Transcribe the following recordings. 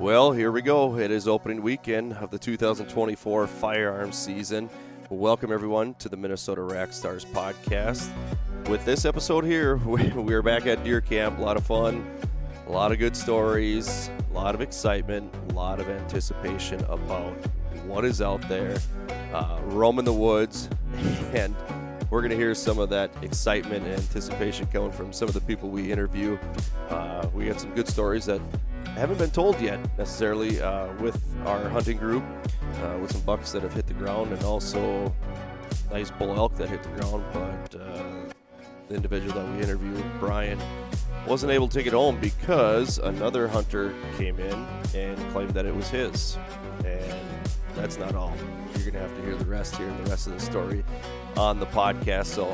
Well, here we go. It is opening weekend of the 2024 firearms season. Welcome, everyone, to the Minnesota Rack Stars podcast. With this episode here, we are back at deer camp. A lot of fun, a lot of good stories, a lot of excitement, a lot of anticipation about what is out there, roaming the woods, and we're going to hear some of that excitement and anticipation coming from some of the people we interview. We got some good stories that haven't been told yet necessarily with our hunting group, with some bucks that have hit the ground and also nice bull elk that hit the ground. But the individual that we interviewed, Brian, wasn't able to take it home because another hunter came in and claimed that it was his. And that's not all. You're going to have to hear the rest here and the rest of the story on the podcast. So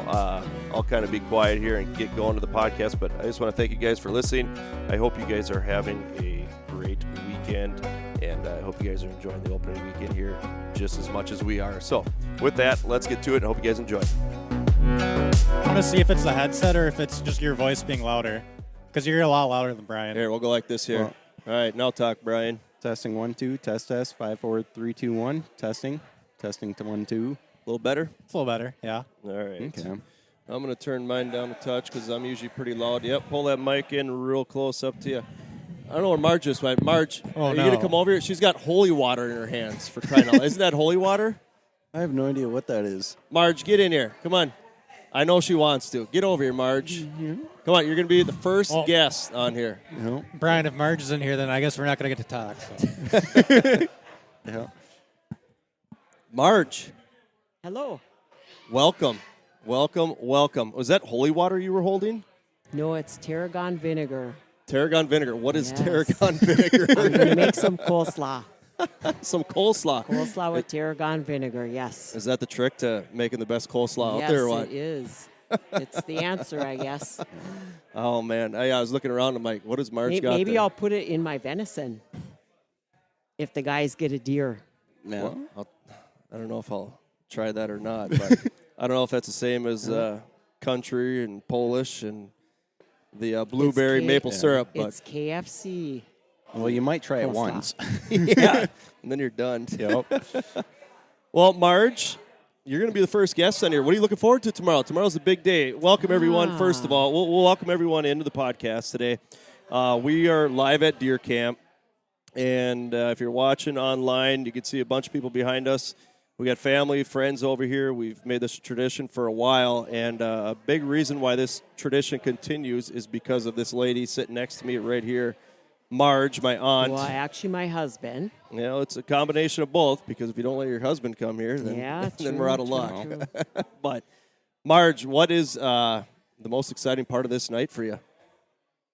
I'll kind of be quiet here and get going to the podcast, but I just want to thank you guys for listening. I hope you guys are having a great weekend, and I hope you guys are enjoying the opening weekend here just as much as we are. So with that, let's get to it, and I hope you guys enjoy. I want to see if it's the headset or if it's just your voice being louder, because you're a lot louder than Brian. Here, we'll go like this here. All right, now talk, Brian. Testing 1 2, test 5 4 3 2 1. Testing to 1 2. A little better? It's a little better, yeah. All right. Okay. I'm going to turn mine down a touch because I'm usually pretty loud. Yep, pull that mic in real close up to you. I don't know where Marge just went. Marge, are you going to come over here? She's got holy water in her hands for crying out loud. Isn't that holy water? I have no idea what that is. Marge, get in here. Come on. I know she wants to. Get over here, Marge. Mm-hmm. Come on, you're going to be the first guest on here. No. Brian, if Marge is in here, then I guess we're not going to get to talk. So. Yeah. Marge. Hello. Welcome. Was that holy water you were holding? No, it's tarragon vinegar. Tarragon vinegar. What is Yes. tarragon vinegar? I'm going to make some coleslaw. Some coleslaw. Coleslaw with tarragon vinegar, yes. Is that the trick to making the best coleslaw Yes, out there or what? it is. It's the answer, I guess. Oh, man. I was looking around. I'm like, what does Marge got Maybe there? I'll put it in my venison if the guys get a deer. No. Well, I don't know if I'll try that or not, but I don't know if that's the same as country and Polish and the blueberry maple syrup. But It's KFC. Well, you might try it Coleslaw. once. yeah, and then you're done. Yep. Well, Marge, you're going to be the first guest on here. What are you looking forward to tomorrow? Tomorrow's a big day. Welcome, everyone. First of all, we'll welcome everyone into the podcast today. We are live at deer camp, and if you're watching online, you can see a bunch of people behind us. We got family, friends over here. We've made this a tradition for a while, and a big reason why this tradition continues is because of this lady sitting next to me right here, Marge, my aunt. Well, actually, my husband. You know, it's a combination of both, because if you don't let your husband come here, then, then we're out of luck. True. But, Marge, what is the most exciting part of this night for you?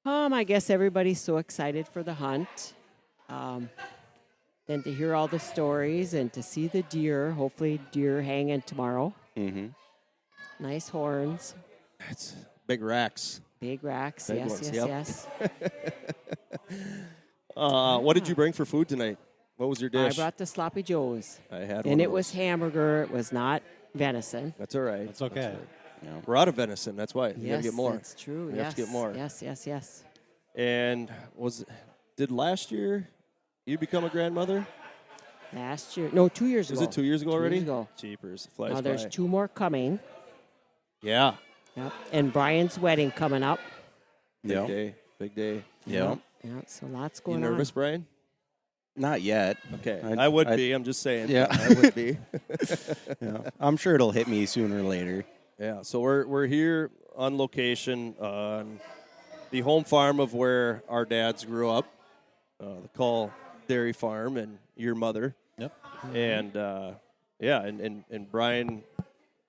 I guess everybody's so excited for the hunt. Then to hear all the stories and to see the deer, hopefully deer hanging tomorrow. Mm-hmm. Nice horns. It's big racks. Big racks, Big yes, ones, yes, yep. yes. What did you bring for food tonight? What was your I dish? brought the sloppy joes. I had one. And of it was those. hamburger. It was not venison. That's all right. It's okay. Yeah. We're out of venison. That's why. You Yes, gotta get more. that's true. You yes. have to get more. Yes. And did last year you become a grandmother? Last year. No, 2 years ago. Is it 2 years ago already? 2 years ago. Jeepers. It flies Now there's by. 2 more coming. Yeah. Yep. And Brian's wedding coming up. Big day. Big day. Yeah. Yeah, so lots You going nervous, on. Brian? Not yet. Okay. I'd- I would I'd- be. I'm just saying. Yeah. I would be. Yeah. I'm sure it'll hit me sooner or later. Yeah. So we're here on location on the home farm of where our dads grew up, the Call Dairy Farm, and your mother. Yep. And and Brian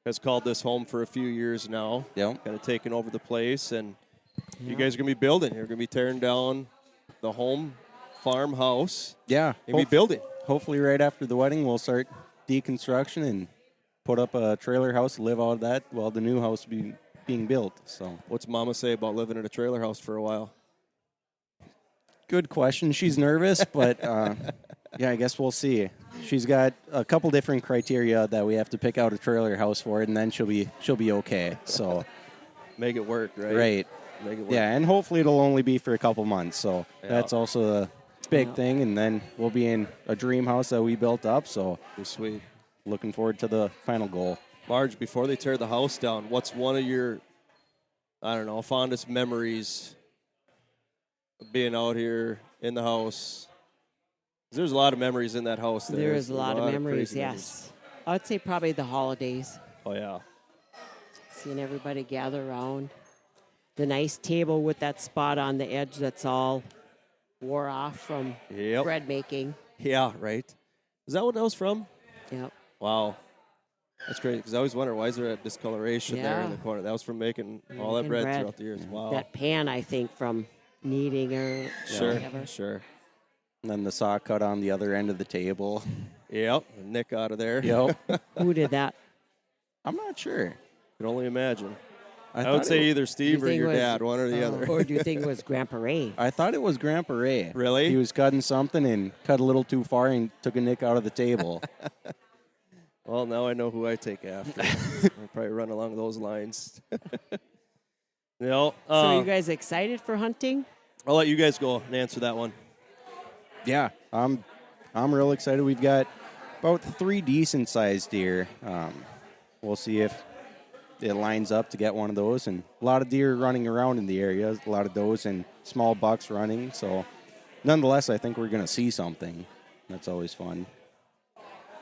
has called this home for a few years now. Yep. Kind of taken over the place, and you guys are gonna be building. You're gonna be tearing down the home farmhouse. Yeah. You're gonna be building. Hopefully right after the wedding, we'll start deconstruction and put up a trailer house, live out of that while the new house being built. So What's Mama say about living in a trailer house for a while? good question. She's nervous, but yeah, I guess we'll see. She's got a couple different criteria that we have to pick out a trailer house for, and then she'll be okay. So Make it work, right? right. Make it work. Yeah, and hopefully it'll only be for a couple months. So Yeah. that's also big Yeah. thing, and then we'll be in a dream house that we built up. So Be sweet. looking forward to the final goal. Marge, before they tear the house down, what's one of your, I don't know, fondest memories of being out here in the house? There's a lot of memories in that house. There is a lot of memories, crazy yes. I would say probably the holidays. Oh, yeah. Seeing everybody gather around. The nice table with that spot on the edge that's all wore off from Yep. bread making. Yeah, right. Is that what that was from? Yep. Wow. That's great, because I always wonder, why is there that discoloration there in Yeah. the corner? That was from making all that Making bread bread. throughout the years. Wow. That pan, I think, from kneading or Sure, whatever. sure. And then the saw cut on the other end of the table. Yep. Nick out of there. Yep. Who did that? I'm not sure. Can only imagine. I thought would say it, either Steve or think it your was- dad, one or the other. Or do you think it was Grandpa Ray? I thought it was Grandpa Ray. Really? He was cutting something and cut a little too far and took a nick out of the table. Well, now I know who I take after. I'll probably run along those lines. No. So are you guys excited for hunting? I'll let you guys go and answer that one. Yeah, I'm real excited. We've got about 3 decent sized deer. We'll see if it lines up to get one of those, and a lot of deer running around in the area, a lot of does and small bucks running. So, nonetheless, I think we're going to see something. That's always fun.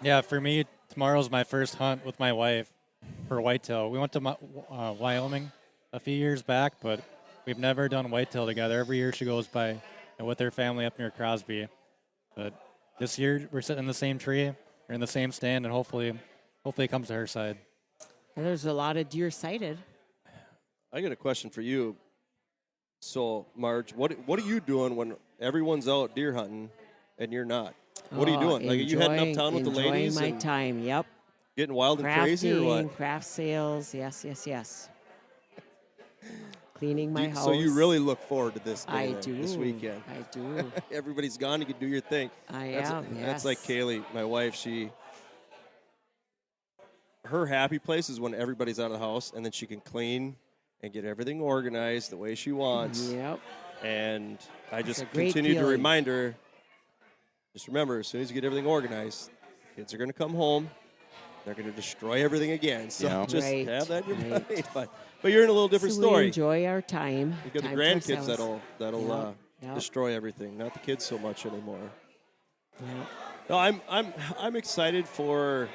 Yeah, for me, tomorrow's my first hunt with my wife for whitetail. We went to Wyoming a few years back, but we've never done whitetail together. Every year she goes by with her family up near Crosby. But this year we're sitting in the same tree, we're in the same stand, and hopefully it comes to her side. And there's a lot of deer sighted. I got a question for you. So, Marge, what are you doing when everyone's out deer hunting and you're not? What are you doing? Like, are you heading uptown with the ladies Enjoying my and time, yep. getting wild and crazy, or what? Craft sales, yes. Cleaning my house. So you really look forward to this day I then, do. this weekend. I do. Everybody's gone. You can do your thing. That's That's like Kaylee, my wife. Her happy place is when everybody's out of the house, and then she can clean and get everything organized the way she wants. Yep. And I just a great continue to feeling. remind her, just remember, as soon as you get everything organized, kids are going to come home. They're going to destroy everything again. So Yeah. just Right, have that in your right. mind. But you're in a little different So we story. enjoy our time. You've got the time to grandkids ourselves. that'll Yep. destroy everything, not the kids so much anymore. Yep. No, I'm excited for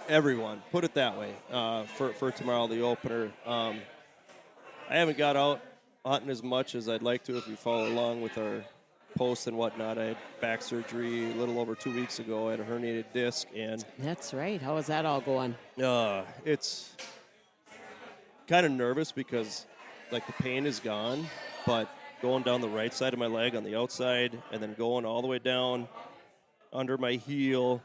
everyone. Put it that way. For tomorrow, the opener. I haven't got out hunting as much as I'd like to. If you follow along with our posts and whatnot, I had back surgery a little over 2 weeks ago. I had a herniated disc, and That's right. How is that all going? it's kind of nervous because, like, the pain is gone, but going down the right side of my leg on the outside and then going all the way down under my heel,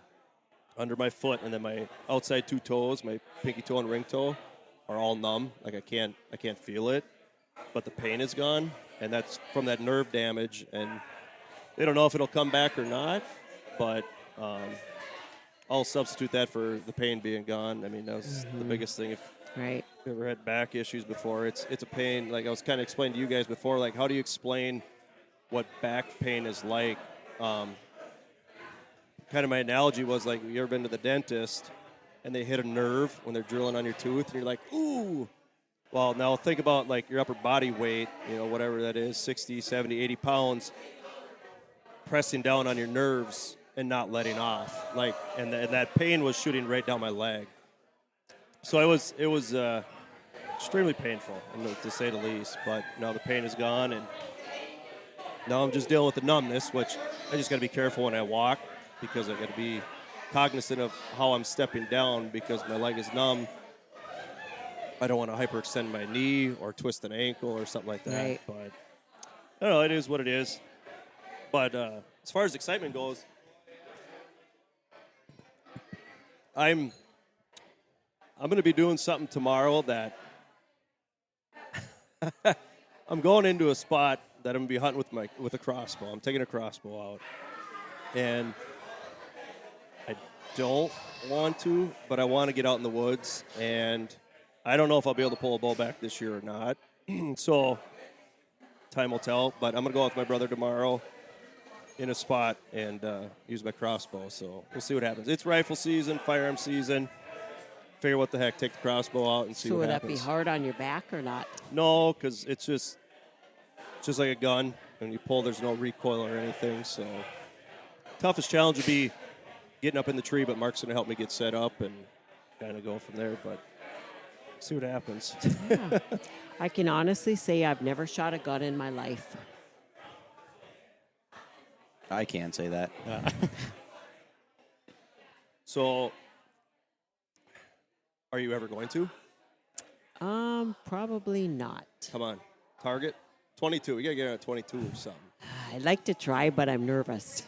under my foot, and then my outside 2 toes, my pinky toe and ring toe, are all numb. Like, I can't feel it, but the pain is gone, and that's from that nerve damage. And they don't know if it'll come back or not, but I'll substitute that for the pain being gone. I mean, that was the biggest thing. If Right. you ever had back issues before, it's a pain. Like I was kind of explaining to you guys before, like, how do you explain what back pain is like? Kind of my analogy was, like, you ever been to the dentist and they hit a nerve when they're drilling on your tooth and you're like, ooh. Well, now think about, like, your upper body weight, whatever that is, 60, 70, 80 pounds, pressing down on your nerves and not letting off. Like, and that pain was shooting right down my leg. So it was extremely painful, to say the least. But now the pain is gone, and now I'm just dealing with the numbness, which I just got to be careful when I walk, because I got to be cognizant of how I'm stepping down, because my leg is numb. I don't want to hyperextend my knee or twist an ankle or something like that. Right. But I don't know, it is what it is. But as far as excitement goes, I'm going to be doing something tomorrow that I'm going into a spot that I'm going to be hunting with a crossbow. I'm taking a crossbow out, and I don't want to, but I want to get out in the woods, and I don't know if I'll be able to pull a bow back this year or not. So time will tell. But I'm going to go out with my brother tomorrow in a spot and use my crossbow. So we'll see what happens. It's rifle season, firearm season. Figure what the heck, take the crossbow out and see So what would happens. that be hard on your back or not? No, because it's just like a gun. When you pull, there's no recoil or anything. So toughest challenge would be getting up in the tree, but Mark's going to help me get set up and kind of go from there. But see what happens. Yeah. I can honestly say I've never shot a gun in my life. I can't say that. So are you ever going to? Probably not. Come on. Target? 22. We got to get out at 22 or something. I'd like to try, but I'm nervous.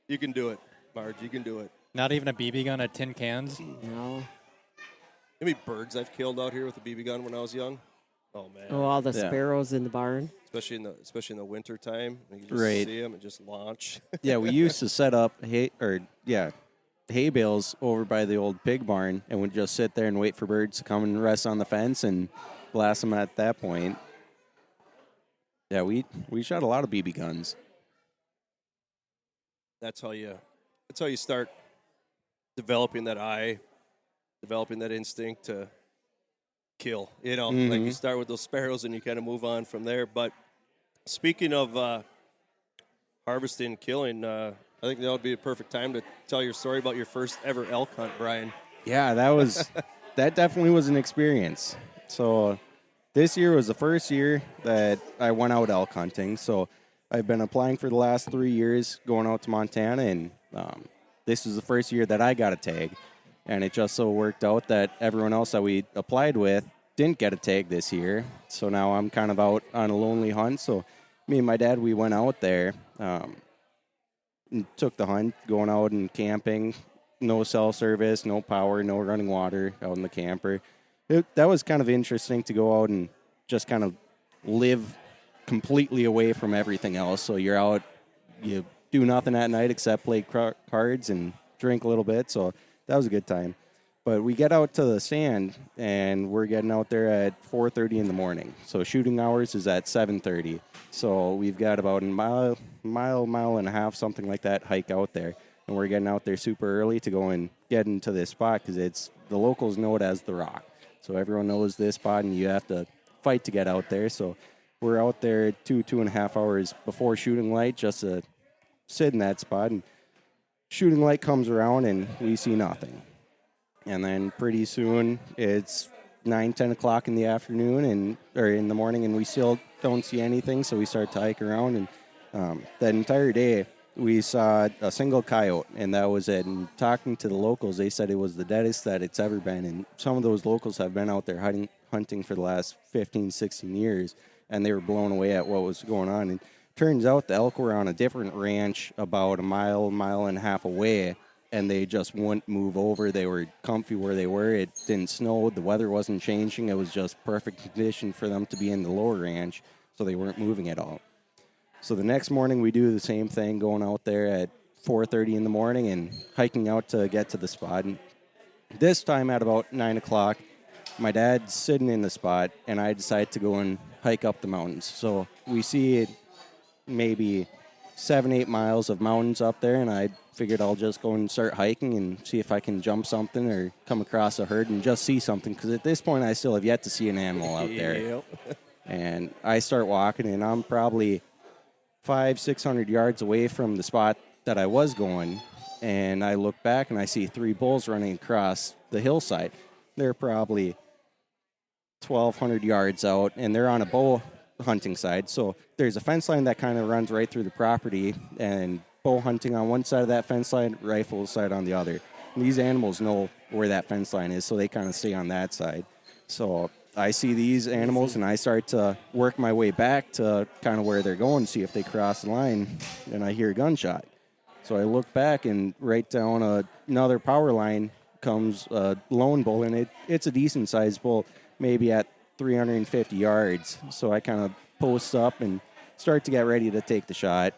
You can do it, Marge. You can do it. Not even a BB gun at tin cans. No. How many birds I've killed out here with a BB gun when I was young? Oh, man. Oh, all the sparrows in the barn. Especially in the winter time. You can just see them and just launch. Yeah, we used to set up hay bales over by the old pig barn, and we'd just sit there and wait for birds to come and rest on the fence and blast them at that point. Yeah, we shot a lot of BB guns. That's how you start developing that eye, developing that instinct to kill. Like you start with those sparrows and you kind of move on from there. But speaking of harvesting and killing, I think that would be a perfect time to tell your story about your first ever elk hunt, Brian. Yeah, that definitely was an experience. So this year was the first year that I went out elk hunting. So I've been applying for the last 3 years going out to Montana, and this was the first year that I got a tag. And it just so worked out that everyone else that we applied with didn't get a tag this year. So now I'm kind of out on a lonely hunt. So me and my dad, we went out there, and took the hunt, going out and camping. No cell service, no power, no running water out in the camper. That was kind of interesting to go out and just kind of live completely away from everything else. So you're out, you do nothing at night except play cards and drink a little bit. So that was a good time. But we get out to the stand, and we're getting out there at 4:30 in the morning. So shooting hours is at 7:30. So we've got about a mile and a half, something like that, hike out there. And we're getting out there super early to go and get into this spot because the locals know it as the Rock. So everyone knows this spot, and you have to fight to get out there. So we're out there 2.5 hours before shooting light just to sit in that spot. And shooting light comes around, and we see nothing. And then pretty soon it's 9-10 o'clock in the afternoon or in the morning, and we still don't see anything. So we start to hike around, and that entire day we saw a single coyote, and that was it. And talking to the locals, they said it was the deadest that it's ever been. And some of those locals have been out there hunting for the last 15, 16 years, and they were blown away at what was going on. And turns out the elk were on a different ranch about a mile and a half away, and they just wouldn't move over. They were comfy where they were. It didn't snow. The weather wasn't changing. It was just perfect condition for them to be in the lower ranch, so they weren't moving at all. So the next morning we do the same thing, going out there at 4:30 in the morning and hiking out to get to the spot. And this time at about 9 o'clock, my dad's sitting in the spot, and I decide to go and hike up the mountains. So we see maybe 7-8 miles of mountains up there, and I figured I'll just go and start hiking and see if I can jump something or come across a herd and just see something, because at this point I still have yet to see an animal out there. And I start walking, and I'm probably 500-600 yards away from the spot that I was going, and I look back and I see 3 bulls running across the hillside. They're probably 1,200 yards out, and they're on a bow hunting side. So there's a fence line that kind of runs right through the property, and bow hunting on one side of that fence line, rifle side on the other. And these animals know where that fence line is, so they kind of stay on that side. So I see these animals, and I start to work my way back to kind of where they're going, see if they cross the line, and I hear a gunshot. So I look back, and right down another power line comes a lone bull, and it's a decent-sized bull, maybe at 350 yards. So I kind of post up and start to get ready to take the shot,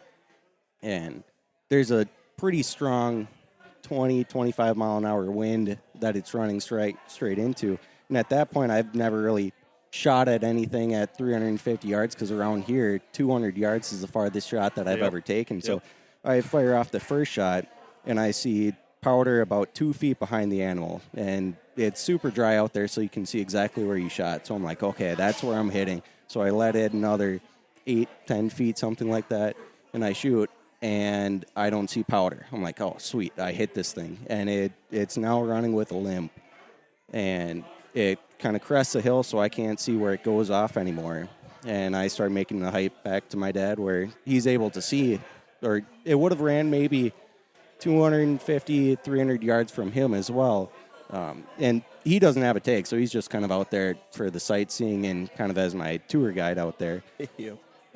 and there's a pretty strong 20-25 mile an hour wind that it's running straight into. And at that point, I've never really shot at anything at 350 yards because around here, 200 yards is the farthest shot that I've ever taken. So I fire off the first shot, and I see powder about 2 feet behind the animal. And it's super dry out there, so you can see exactly where you shot. So I'm like, okay, that's where I'm hitting. So I let it another 8, 10 feet, something like that, and I shoot, and I don't see powder. I'm like, oh, sweet, I hit this thing. And it's now running with a limp. And it kind of crests a hill, so I can't see where it goes off anymore. And I start making the hike back to my dad where he's able to see, or it would have ran maybe 250, 300 yards from him as well. And he doesn't have a take, so he's just kind of out there for the sightseeing and kind of as my tour guide out there.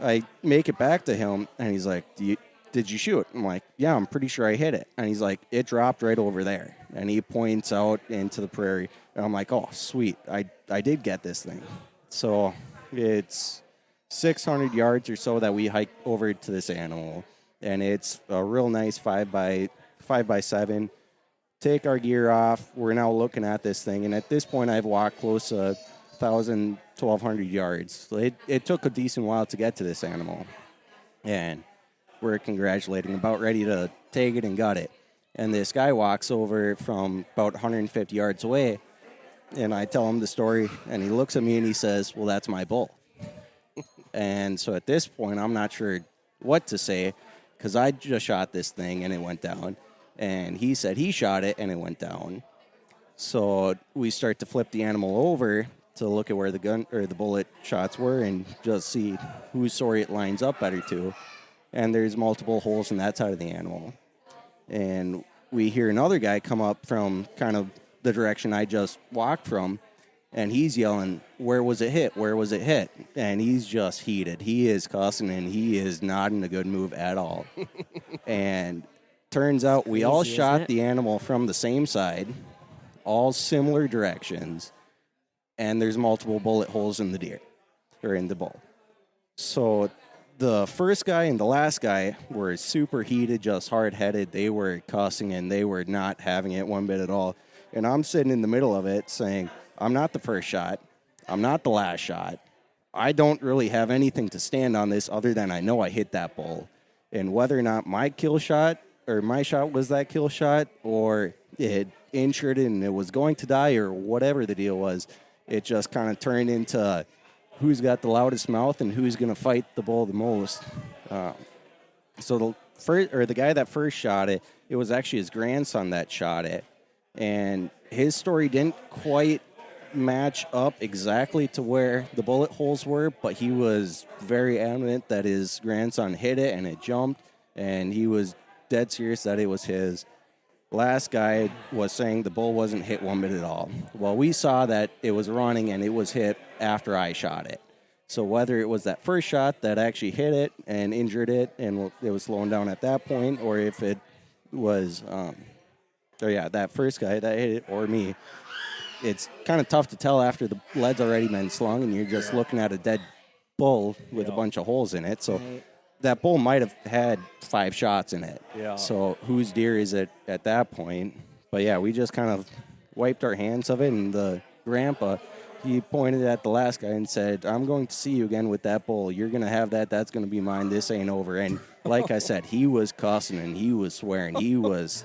I make it back to him, and he's like, did you shoot? I'm like, yeah, I'm pretty sure I hit it. And he's like, it dropped right over there. And he points out into the prairie. And I'm like, oh, sweet. I did get this thing. So it's 600 yards or so that we hike over to this animal. And it's a real nice 5x7. Take our gear off. We're now looking at this thing. And at this point, I've walked close to 1,000, 1,200 yards. So it took a decent while to get to this animal. And we're congratulating, about ready to take it and gut it. And this guy walks over from about 150 yards away, and I tell him the story, and he looks at me and he says, well, that's my bull. And so at this point, I'm not sure what to say, because I just shot this thing and it went down. And he said he shot it and it went down. So we start to flip the animal over to look at where the gun or the bullet shots were and just see whose story it lines up better to. And there's multiple holes in that side of the animal. And we hear another guy come up from kind of the direction I just walked from, and he's yelling, where was it hit? Where was it hit? And he's just heated. He is cussing, and he is not in a good move at all. And turns out we all shot the animal from the same side, all similar directions, and there's multiple bullet holes in the deer, or in the bull. So the first guy and the last guy were super heated, just hard-headed. They were cussing, and they were not having it one bit at all. And I'm sitting in the middle of it saying, I'm not the first shot. I'm not the last shot. I don't really have anything to stand on this other than I know I hit that bull. And whether or not my kill shot or my shot was that kill shot or it injured it and it was going to die or whatever the deal was, it just kind of turned into who's got the loudest mouth and who's going to fight the bull the most. So the guy that first shot it, it was actually his grandson that shot it. And his story didn't quite match up exactly to where the bullet holes were, but he was very adamant that his grandson hit it and it jumped, and he was dead serious that it was his. Last guy was saying the bull wasn't hit one bit at all. Well, we saw that it was running and it was hit after I shot it. So whether it was that first shot that actually hit it and injured it and it was slowing down at that point, or if it was, that first guy that hit it or me, it's kind of tough to tell after the lead's already been slung and you're just looking at a dead bull with a bunch of holes in it. So that bull might have had 5 shots in it. Yeah. So whose deer is it at that point? But yeah, we just kind of wiped our hands of it, and the grandpa, he pointed at the last guy and said, I'm going to see you again with that bull. You're going to have that. That's going to be mine. This ain't over. And like I said, he was cussing and he was swearing. He was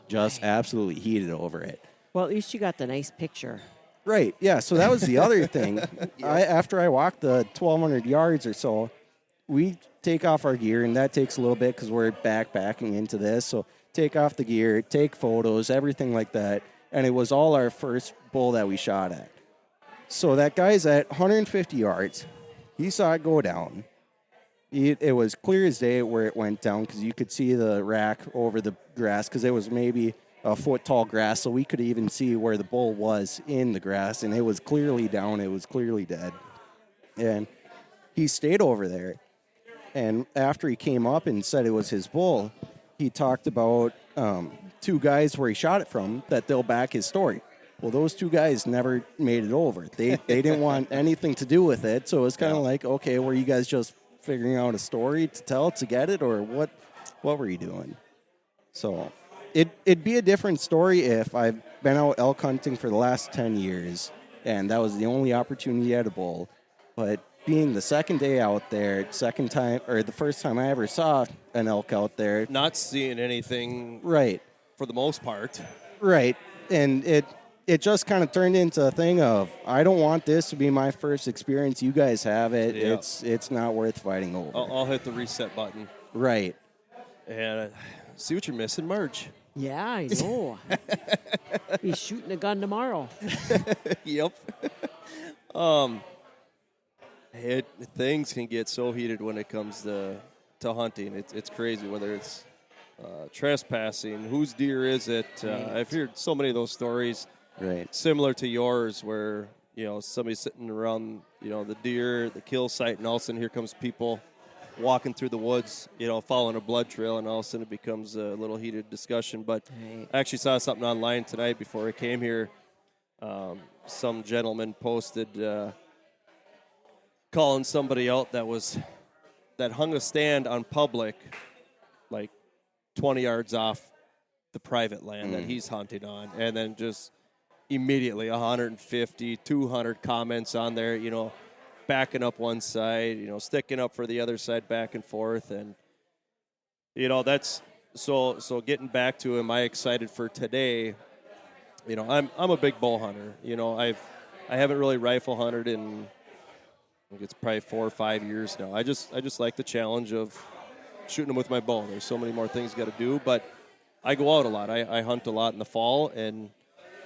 just absolutely heated over it. Well, at least you got the nice picture. Right, yeah. So that was the other thing. After I walked the 1,200 yards or so, we take off our gear, and that takes a little bit because we're backpacking into this. So take off the gear, take photos, everything like that. And it was all our first bull that we shot at. So that guy's at 150 yards. He saw it go down. It was clear as day where it went down because you could see the rack over the grass because it was maybe a foot tall grass, so we could even see where the bull was in the grass, and it was clearly down. It was clearly dead. And he stayed over there. And after he came up and said it was his bull, he talked about 2 guys where he shot it from that they'll back his story. Well, those 2 guys never made it over. They didn't want anything to do with it, so it's kind of like, okay, were you guys just figuring out a story to tell to get it, or what were you doing? So it'd be a different story if I've been out elk hunting for the last 10 years and that was the only opportunity at a bull. But being the second day out there, the first time I ever saw an elk out there. Not seeing anything Right. for the most part. Right. And it just kind of turned into a thing of, I don't want this to be my first experience. You guys have it. Yeah. It's not worth fighting over. I'll hit the reset button. Right. And see what you're missing, Marge. Yeah, I know. He's shooting a gun tomorrow. Yep. Things can get so heated when it comes to hunting. It's crazy, whether it's trespassing, whose deer is it? I've heard so many of those stories, Right. similar to yours, where somebody's sitting around the deer, the kill site, and all of a sudden here comes people walking through the woods, following a blood trail, and all of a sudden it becomes a little heated discussion. But I actually saw something online tonight before I came here. Some gentleman posted calling somebody out that hung a stand on public, like 20 yards off the private land that he's hunting on, and then just immediately 150, 200 comments on there, backing up one side, sticking up for the other side, back and forth. And that's so getting back to, am I excited for today? I'm a big bow hunter. I haven't really rifle hunted in, I think it's probably 4 or 5 years now. I just like the challenge of shooting them with my bow. There's so many more things you got to do, but I go out a lot. I hunt a lot in the fall, and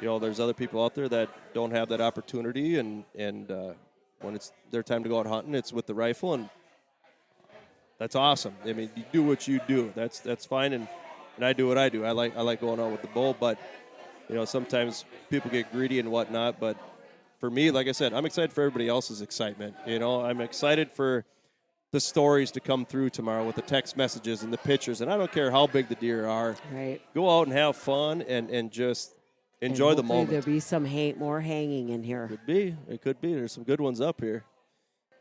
there's other people out there that don't have that opportunity, and when it's their time to go out hunting, it's with the rifle, and that's awesome. I mean, you do what you do. That's fine, and I do what I do. I like going out with the bow, but sometimes people get greedy and whatnot. But for me, like I said, I'm excited for everybody else's excitement. I'm excited for the stories to come through tomorrow with the text messages and the pictures, and I don't care how big the deer are. Right. Go out and have fun and just enjoy the moment. There'll be some more hanging in here. It could be. There's some good ones up here.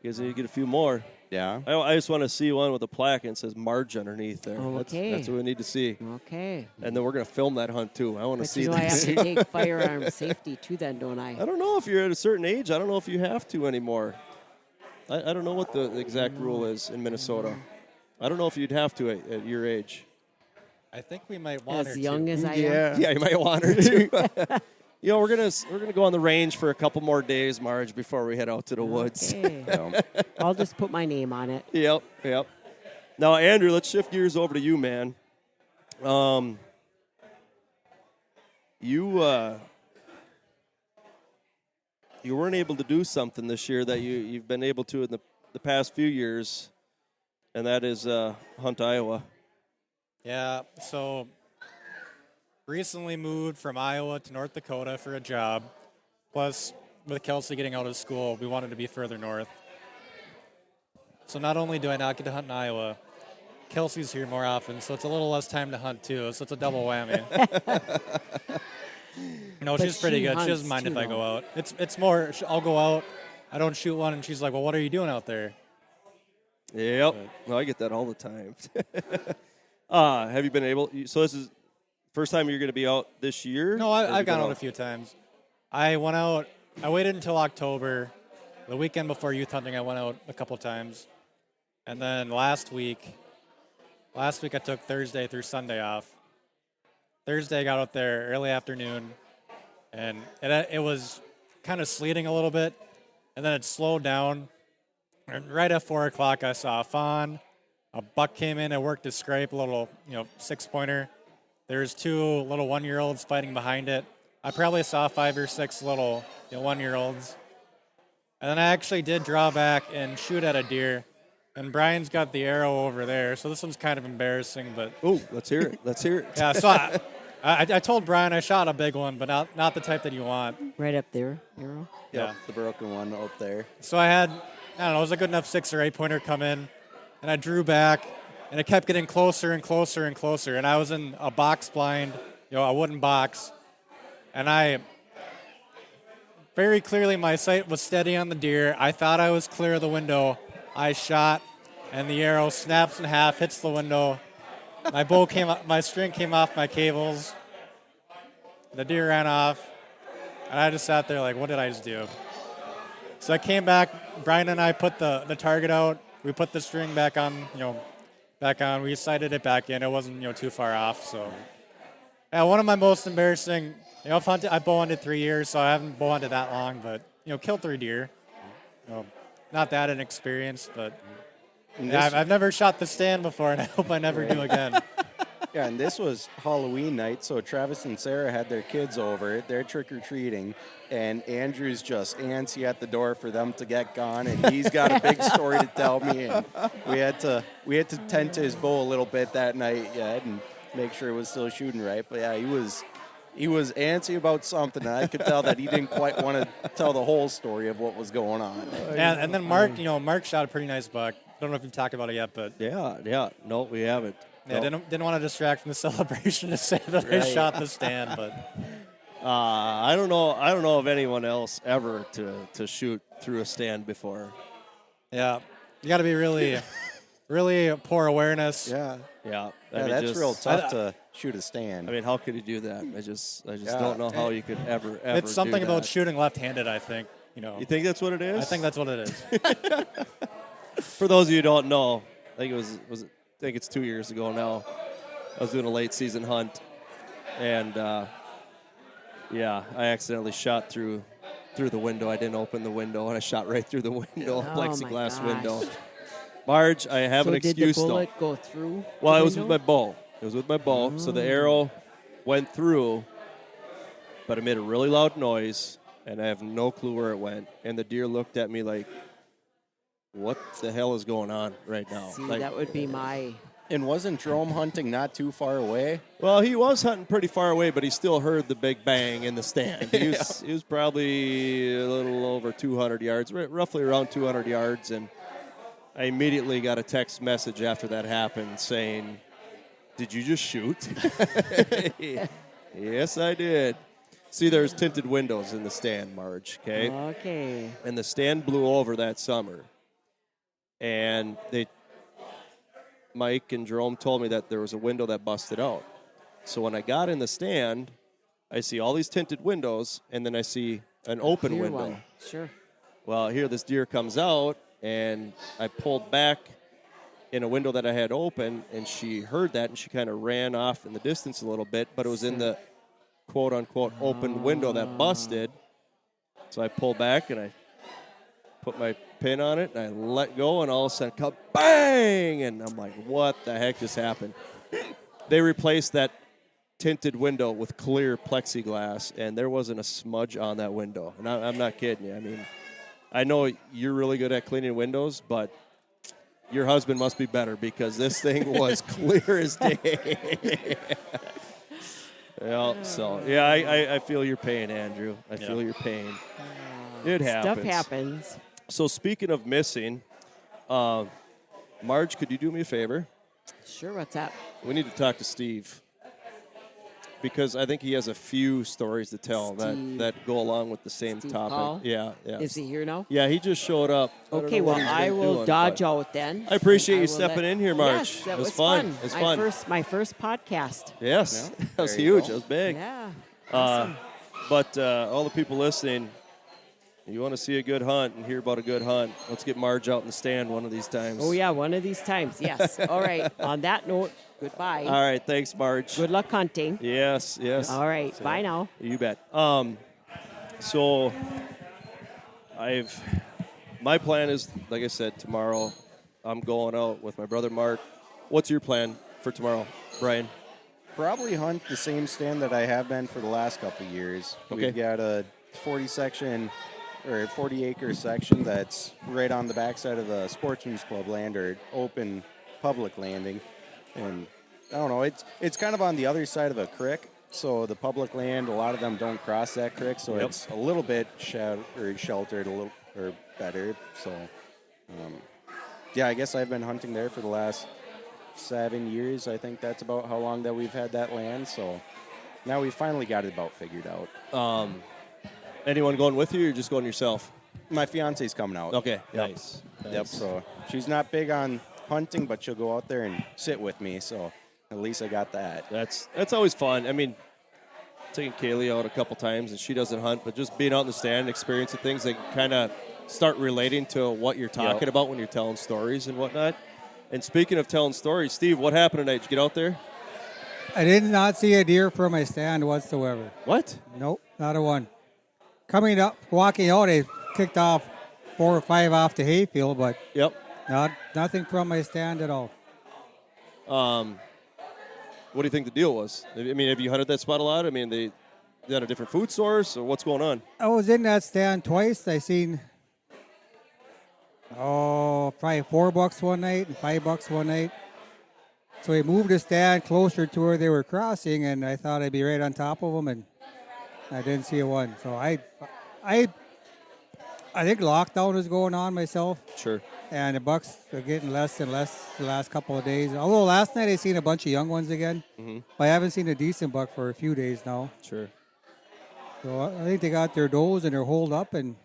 You guys need to get a few more. Yeah. I just want to see one with a plaque and it says Marge underneath there. Okay. That's what we need to see. Okay. And then we're going to film that hunt too. I want to see I have this. to take firearm safety too then, don't I? I don't know if you're at a certain age. I don't know if you have to anymore. I don't know what the exact rule is in Minnesota. I don't know if you'd have to at your age. I think we might want her As to. young as I am. Yeah, you might want her to. We're gonna go on the range for a couple more days, Marge, before we head out to the woods. Okay. I'll just put my name on it. Yep. Now, Andrew, let's shift gears over to you, man. You weren't able to do something this year that you've been able to in the past few years, and that is hunt Iowa. Yeah, so recently moved from Iowa to North Dakota for a job. Plus, with Kelsey getting out of school, we wanted to be further north. So not only do I not get to hunt in Iowa, Kelsey's here more often, so it's a little less time to hunt too. So it's a double whammy. No, But she's pretty she good. She hunts doesn't mind too, if I go though. out. It's more, I'll go out, I don't shoot one, and she's like, well, what are you doing out there? Yep. No, I get that all the time. Have you been able? So this is first time you're going to be out this year? No, I've gone out a few times. I went out, I waited until October. The weekend before youth hunting, I went out a couple times. And then last week I took Thursday through Sunday off. Thursday I got out there early afternoon, and it was kind of sleeting a little bit, and then it slowed down. And right at 4 o'clock, I saw a fawn. A buck came in and worked his scrape, a little 6-pointer. There's 2 little 1-year-olds fighting behind it. I probably saw 5 or 6 little 1-year-olds. And then I actually did draw back and shoot at a deer. And Brian's got the arrow over there, so this one's kind of embarrassing. But Oh, let's hear it. Let's hear it. yeah, so I told Brian I shot a big one, but not the type that you want. Right up there, arrow. Yeah. The broken one up there. So I had, I don't know, it was a good enough 6 or 8-pointer come in, and I drew back, and it kept getting closer and closer and closer. And I was in a box blind, a wooden box, and I very clearly my sight was steady on the deer. I thought I was clear of the window. I shot, and the arrow snaps in half, hits the window. My string came off my cables. The deer ran off. And I just sat there like, what did I just do? So I came back. Brian and I put the target out. We put the string back on, back on. We sighted it back in. It wasn't, too far off. So, yeah, one of my most embarrassing, I bow hunted 3 years, so I haven't bow hunted that long, but, killed 3 deer. Not that inexperienced, but yeah, I've never shot the stand before, and I hope I never do again. Yeah, and this was Halloween night, so Travis and Sarah had their kids over. They're trick-or-treating, and Andrew's just antsy at the door for them to get gone, and he's got a big story to tell me. And we had to tend to his bow a little bit that night, and make sure it was still shooting right. But yeah, he was antsy about something, and I could tell that he didn't quite want to tell the whole story of what was going on. And then Mark, Mark shot a pretty nice buck. I don't know if you've talked about it yet, but Yeah. No, we haven't. yeah, didn't want to distract from the celebration to say that I shot the stand, but I don't know of anyone else ever to shoot through a stand before. yeah, you got to be really, really poor awareness. Yeah, Yeah, that's real tough to shoot a stand. I mean, how could you do that? I just don't know how you could ever It's something do about that. shooting left-handed, I think. You think that's what it is? I think that's what it is. For those of you who don't know, I think I think it's 2 years ago now. I was doing a late season hunt, and I accidentally shot through the window. I didn't open the window, and I shot right through the window, plexiglass window. Marge, I have an excuse did the bullet though. go through? Well, the it was with window? my bow. It was with my bow, so the arrow went through, but it made a really loud noise, and I have no clue where it went. And the deer looked at me like, what the hell is going on right now? See, Like, that would be my. And wasn't drone hunting not too far away? well, he was hunting pretty far away, but he still heard the big bang in the stand. He was probably a little over 200 yards, roughly around 200 yards, and I immediately got a text message after that happened saying, did you just shoot? Yes, I did. See, there's tinted windows in the stand, Marge, okay? Okay. And the stand blew over that summer. And Mike and Jerome told me that there was a window that busted out. So when I got in the stand, I see all these tinted windows, and then I see an open Clear window. one. Sure. Well, here this deer comes out, and I pulled back in a window that I had open, and she heard that, and she kind of ran off in the distance a little bit, but it was in the quote-unquote open window that busted. So I pulled back, and I put my pin on it, and I let go, and all of a sudden, come bang! And I'm like, what the heck just happened? They replaced that tinted window with clear plexiglass, and there wasn't a smudge on that window. And I'm not kidding you. I mean, I know you're really good at cleaning windows, but your husband must be better because this thing was clear as day. I feel your pain, Andrew. I feel your pain. It happens. Stuff happens. So speaking of missing, Marge, could you do me a favor? Sure, what's up? We need to talk to Steve because I think he has a few stories to tell that go along with the same Steve topic. Paul? Yeah. Is he here now? Yeah, he just showed up. Okay, well, I will dodge out then. I appreciate you will stepping in here, Marge. Yes, that it was fun. fun. It was fun. My first podcast. Yes, Yeah, that was there you huge. go. That was big. Yeah. But all the people listening, you want to see a good hunt and hear about a good hunt, let's get Marge out in the stand one of these times. Oh, yeah, one of these times, yes. All right, on that note, goodbye. All right, thanks, Marge. Good luck hunting. Yes. All right, bye now. You bet. So my plan is, like I said, tomorrow I'm going out with my brother Mark. What's your plan for tomorrow, Brian? Probably hunt the same stand that I have been for the last couple of years. Okay. We've got a 40-acre section that's right on the backside of the Sportsman's Club land or open public landing. And I don't know, it's kind of on the other side of a creek. So the public land, a lot of them don't cross that creek, so it's a little bit sheltered a little or better. So, I guess I've been hunting there for the last 7 years. I think that's about how long that we've had that land. So now we've finally got it about figured out. Anyone going with you or just going yourself? My fiance's coming out. Okay, Yep. nice. Yep. So she's not big on hunting, but she'll go out there and sit with me. So at least I got that. That's always fun. I mean, taken Kaylee out a couple times, and she doesn't hunt, but just being out in the stand, experiencing things, they kind of start relating to what you're talking about when you're telling stories and whatnot. And speaking of telling stories, Steve, what happened tonight? Did you get out there? I did not see a deer from my stand whatsoever. What? Nope, not a one. Coming up, walking out, I kicked off 4 or 5 off the hayfield, but nothing from my stand at all. What do you think the deal was? I mean, have you hunted that spot a lot? I mean, they had a different food source, or what's going on? I was in that stand twice. I seen, probably $4 one night and $5 one night. So we moved the stand closer to where they were crossing, and I thought I'd be right on top of them, and I didn't see a one. So I think lockdown is going on myself. Sure. And the bucks are getting less and less the last couple of days. Although last night I seen a bunch of young ones again. Mm-hmm. But I haven't seen a decent buck for a few days now. Sure. So I think they got their does and they're holed up and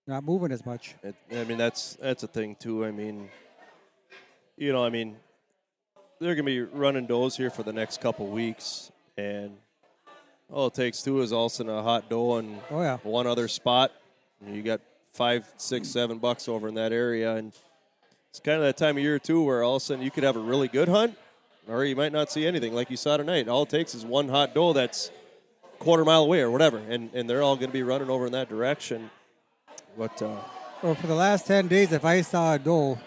not moving as much. That's a thing too. I mean, they're going to be running does here for the next couple weeks, and all it takes two is all of a sudden a hot doe and one other spot. And you got 5, 6, 7 bucks over in that area, and it's kind of that time of year too where all of a sudden you could have a really good hunt, or you might not see anything like you saw tonight. All it takes is one hot doe that's a quarter mile away or whatever, and they're all going to be running over in that direction. But well, for the last 10 days, if I saw a doe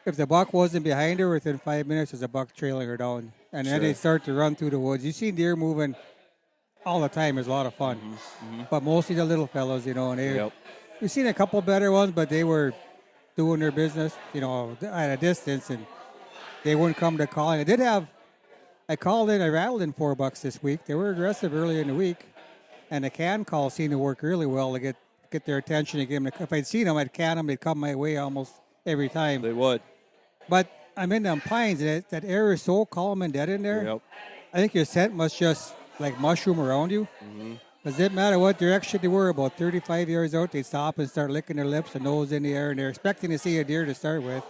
if the buck wasn't behind her, within 5 minutes there's a buck trailing her down, and then they start to run through the woods. You see deer moving all the time. Is a lot of fun, but mostly the little fellows, and we've seen a couple better ones, but they were doing their business, at a distance, and they wouldn't come to calling. I rattled in $4 this week. They were aggressive early in the week, and the can call seemed to work really well to get their attention and give them. If I'd seen them, I'd can them. They'd come my way almost every time. They would. But I'm in them pines, and that air is so calm and dead in there. Yep. I think your scent must just mushroom around you. Does it matter what direction they were? About 35 yards out, they stop and start licking their lips and nose in the air, and they're expecting to see a deer to start with.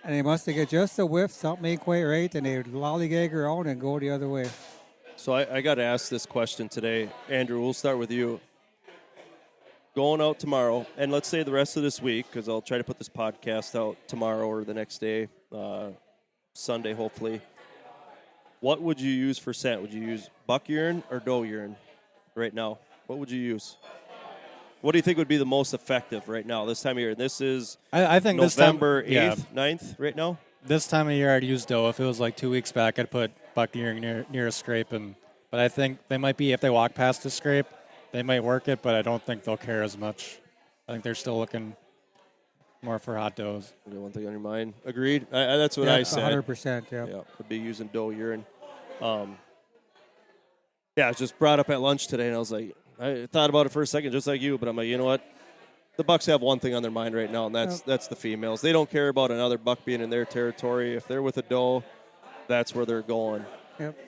And they must have get just a whiff, something ain't quite right, and they lollygag around and go the other way. So I got to ask this question today. Andrew, we'll start with you. Going out tomorrow, and let's say the rest of this week, because I'll try to put this podcast out tomorrow or the next day, Sunday hopefully. What would you use for scent? Would you use buck urine or doe urine right now? What would you use? What do you think would be the most effective right now, this time of year? This is I think November this time, 8th, 9th right now? This time of year I'd use doe. If it was like 2 weeks back, I'd put buck urine near a scrape. But I think they might be, if they walk past the scrape, they might work it, but I don't think they'll care as much. I think they're still looking more for hot does. One thing on your mind. Agreed. That's what I said. 100%, yeah. Would be using doe urine. I was just brought up at lunch today, and I was like, I thought about it for a second, just like you, but I'm like, you know what? The bucks have one thing on their mind right now, and that's the females. They don't care about another buck being in their territory. If they're with a doe, that's where they're going. Yep.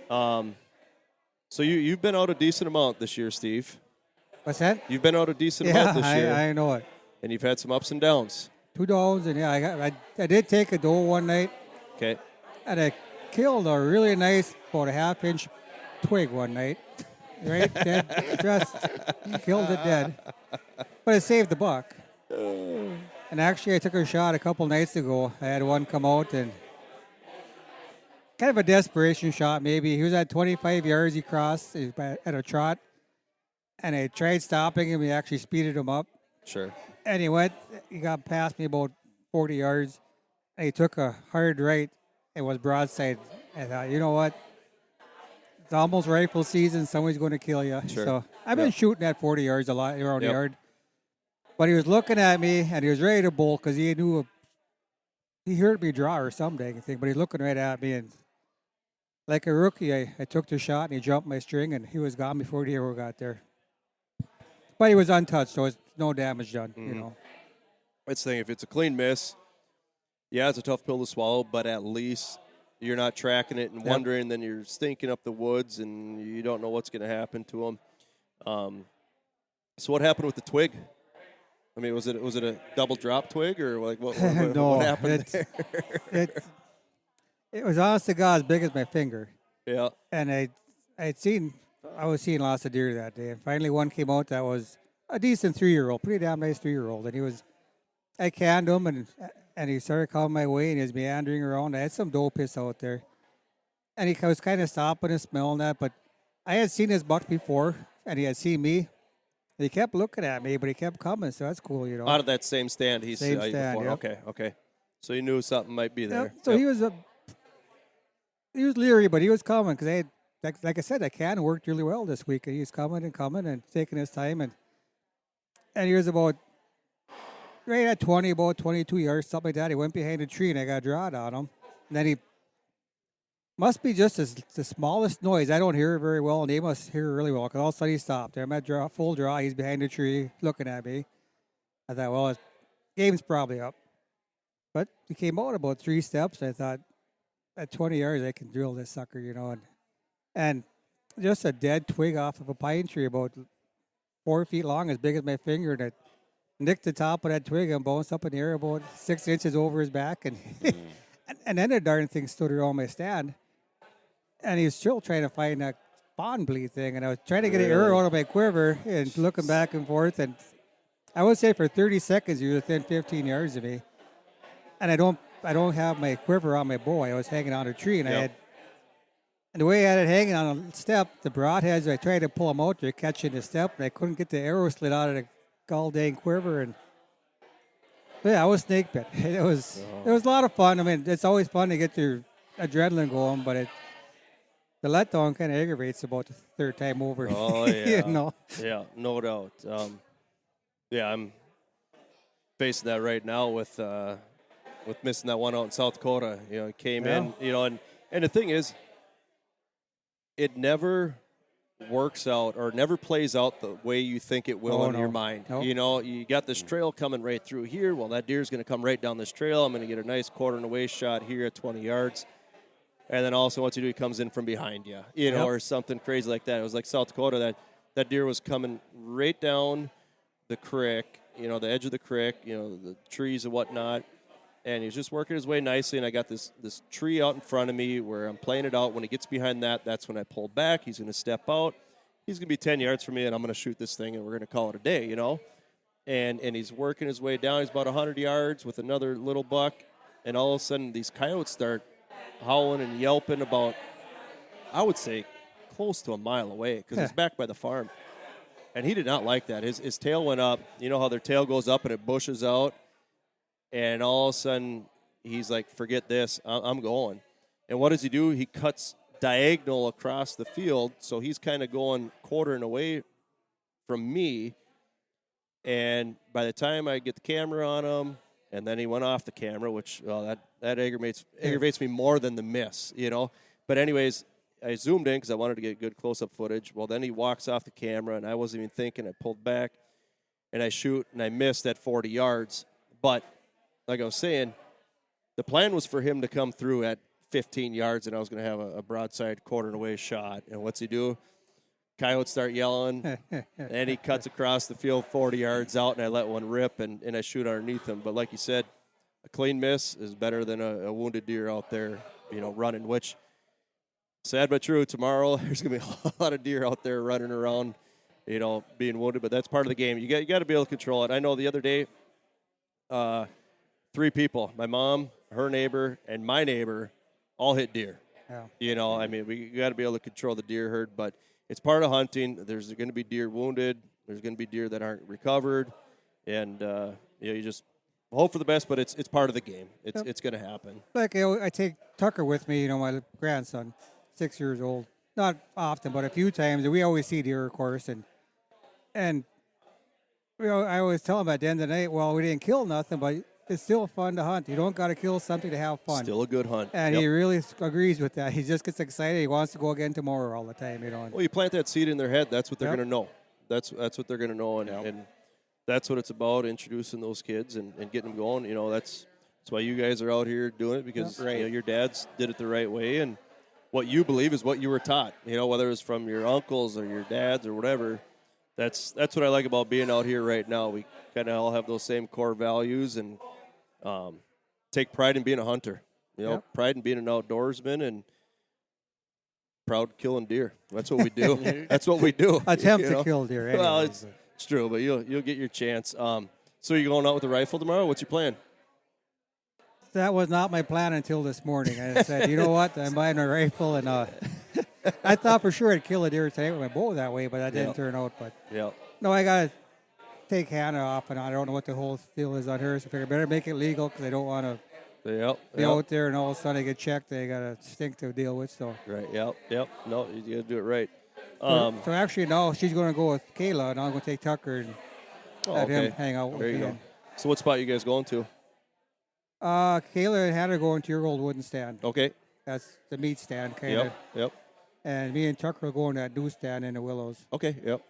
So you've been out a decent amount this year, Steve. What's that? You've been out a decent amount this year. I know it. And you've had some ups and downs. 2 does, and I did take a doe one night. Okay. And I killed a really nice, about a half-inch twig one night. Right? Dead. Just killed it dead. But it saved the buck. And actually, I took a shot a couple nights ago. I had one come out, and kind of a desperation shot maybe. He was at 25 yards. He crossed at a trot. And I tried stopping him. He actually speeded him up. Sure. And he got past me about 40 yards. And he took a hard right and was broadside. I thought, you know what? It's almost rifle season. Somebody's going to kill you. Sure. So I've been shooting at 40 yards a lot around the yard. But he was looking at me, and he was ready to bolt because he knew he heard me draw or some dang thing. But he's looking right at me. And like a rookie, I took the shot, and he jumped my string, and he was gone before the arrow got there. But he was untouched, so it's no damage done, That's the thing. If it's a clean miss, it's a tough pill to swallow, but at least you're not tracking it and wondering, then you're stinking up the woods, and you don't know what's going to happen to them. So what happened with the twig? I mean, was it a double drop twig, or like what No, what happened there? It was honest to God as big as my finger. Yeah. And I was seeing lots of deer that day. And finally one came out that was a decent 3-year-old, pretty damn nice 3-year-old. And I canned him and he started coming my way and he was meandering around. I had some doe piss out there. And he was kind of stopping and smelling that, but I had seen his buck before and he had seen me. He kept looking at me, but he kept coming, so that's cool, Out of that same stand he Same saw you stand, before. yep. Okay. So you knew something might be there. Yep. So he was leery, but he was coming because like I said, that can worked really well this week. He was coming and taking his time, and he was about right at 20, about 22 yards, something like that. He went behind a tree, and I got a draw on him. And then he must be just the smallest noise. I don't hear it very well, and he must hear it really well. Because all of a sudden he stopped. I'm at full draw. He's behind a tree looking at me. I thought, well, his game's probably up. But he came out about 3 steps. I thought, at 20 yards, I can drill this sucker, And just a dead twig off of a pine tree about 4 feet long, as big as my finger, and it nicked the top of that twig and bounced up in the air about 6 inches over his back. And and then the darn thing stood around my stand. And he was still trying to find that fawn bleed thing. And I was trying to get an arrow out of my quiver and looking back and forth. And I would say for 30 seconds, he was within 15 yards of me. And I don't have my quiver on my bow. I was hanging on a tree, and and the way I had it hanging on a step, the broadheads, I tried to pull them out, they're catching the step, and I couldn't get the arrow slid out of the gall dang quiver. And yeah, I was snake bit. It was a lot of fun. I mean, it's always fun to get your adrenaline going, but the letdown kind of aggravates about the third time over. Oh, yeah. Yeah, no doubt. I'm facing that right now with missing that one out in South Dakota. It came in, and the thing is, it never works out or never plays out the way you think it will in your mind. Nope. You got this trail coming right through here. Well, that deer's going to come right down this trail. I'm going to get a nice quarter and away shot here at 20 yards. And then also what you do, he comes in from behind you, or something crazy like that. It was like South Dakota, that deer was coming right down the creek, the edge of the creek, the trees and whatnot. And he was just working his way nicely, and I got this tree out in front of me where I'm playing it out. When he gets behind that, that's when I pull back. He's going to step out. He's going to be 10 yards from me, and I'm going to shoot this thing, and we're going to call it a day, And he's working his way down. He's about 100 yards with another little buck, and all of a sudden these coyotes start howling and yelping about, I would say, close to a mile away because it's back by the farm. And he did not like that. His tail went up. You know how their tail goes up and it bushes out? And all of a sudden, he's like, forget this, I'm going. And what does he do? He cuts diagonal across the field, so he's kind of going quartering away from me. And by the time I get the camera on him, and then he went off the camera, which that aggravates me more than the miss, But anyways, I zoomed in because I wanted to get good close-up footage. Well, then he walks off the camera, and I wasn't even thinking. I pulled back, and I shoot, and I missed at 40 yards. But like I was saying, the plan was for him to come through at 15 yards, and I was going to have a broadside quarter-and-away shot. And what's he do? Coyotes start yelling, and he cuts across the field 40 yards out, and I let one rip, and I shoot underneath him. But like you said, a clean miss is better than a wounded deer out there, running, which, sad but true, tomorrow there's going to be a lot of deer out there running around, being wounded, but that's part of the game. You got to be able to control it. I know the other day, 3 people, my mom, her neighbor, and my neighbor, all hit deer. Yeah. We got to be able to control the deer herd, but it's part of hunting. There's going to be deer wounded. There's going to be deer that aren't recovered, and you just hope for the best. But it's part of the game. It's going to happen. Like I take Tucker with me, my grandson, 6 years old. Not often, but a few times. And we always see deer, of course, and I always tell him at the end of the night, well, we didn't kill nothing, but it's still fun to hunt. You don't got to kill something to have fun. Still a good hunt. And he really agrees with that. He just gets excited. He wants to go again tomorrow all the time. Well, you plant that seed in their head. That's what they're going to know. That's what they're going to know, and that's what it's about, introducing those kids and getting them going. That's why you guys are out here doing it, because your dads did it the right way, and what you believe is what you were taught. Whether it was from your uncles or your dads or whatever. That's what I like about being out here right now. We kind of all have those same core values, and take pride in being a hunter. Pride in being an outdoorsman, and proud killing deer. That's what we do. That's what we do. Attempt you to know? kill deer. Well, anyways. it's true, but you'll get your chance. So you're going out with a rifle tomorrow? What's your plan? That was not my plan until this morning. I said, you know what? I'm buying a rifle, and I thought for sure I'd kill a deer today with my bow that way, but that didn't turn out. But Yeah. no, I got to take Hannah off, and I don't know what the whole deal is on her. So I figured I better make it legal because I don't want to be out there and all of a sudden I get checked. They got a stink to deal with. So Right. Yep. No, you got to do it right. so actually, no, she's going to go with Kayla, and I'm going to take Tucker and let him hang out There with you me. go. So what spot you guys going to? Kayla and Hannah going to your old wooden stand. Okay. That's the meat stand, kind of. Yep. And me and Tucker are going to that newsstand in the Willows. Okay. Yep.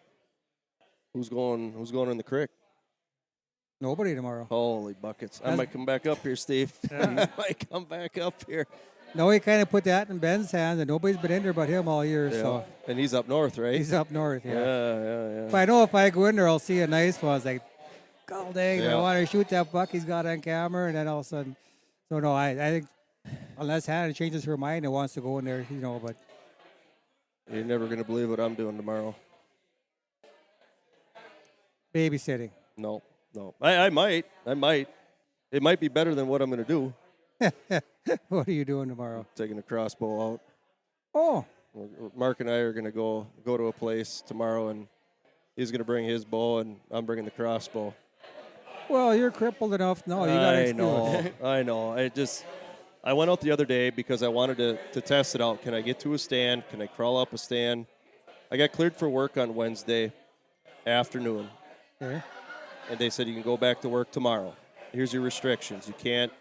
Who's going in the creek? Nobody tomorrow. Holy buckets! I might come back up here, Steve. I might come back up here. No, he kind of put that in Ben's hands, and nobody's been in there but him all year. Yeah. So And he's up north, right? he's up north. Yeah. But I know if I go in there, I'll see a nice one. It's like, God dang, Yeah. I want to shoot that buck he's got on camera, and then all of a sudden, so no, I think unless Hannah changes her mind and wants to go in there, but You're never going to believe what I'm doing tomorrow. babysitting. No. I might. It might be better than what I'm going to do. What are you doing tomorrow? Taking a crossbow out. Oh, Mark and I are going to go to a place tomorrow, and he's going to bring his bow, and I'm bringing the crossbow. well, you're crippled enough. No, you got to do it. I know. I went out the other day because I wanted to test it out. Can I get to a stand? Can I crawl up a stand? I got cleared for work on Wednesday afternoon, Okay. and they said you can go back to work tomorrow. Here's your restrictions. You can't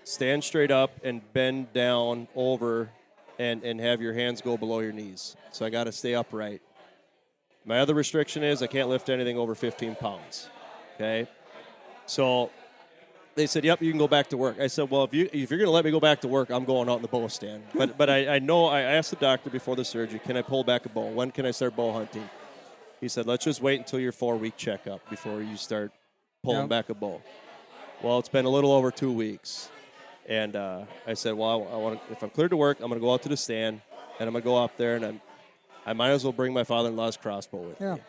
stand straight up and bend down over and have your hands go below your knees. So I got to stay upright. My other restriction is I can't lift anything over 15 pounds. Okay? So they said, yep, you can go back to work. I said, well, if you're going to let me go back to work, I'm going out in the bow stand. But I know I asked the doctor before the surgery, can I pull back a bow? When can I start bow hunting? He said, let's just wait until your 4-week checkup before you start pulling back a bow. Well, it's been a little over 2 weeks. And I said, well, I want if I'm cleared to work, I'm going to go out to the stand, and I'm going to go up there, and I might as well bring my father-in-law's crossbow with me.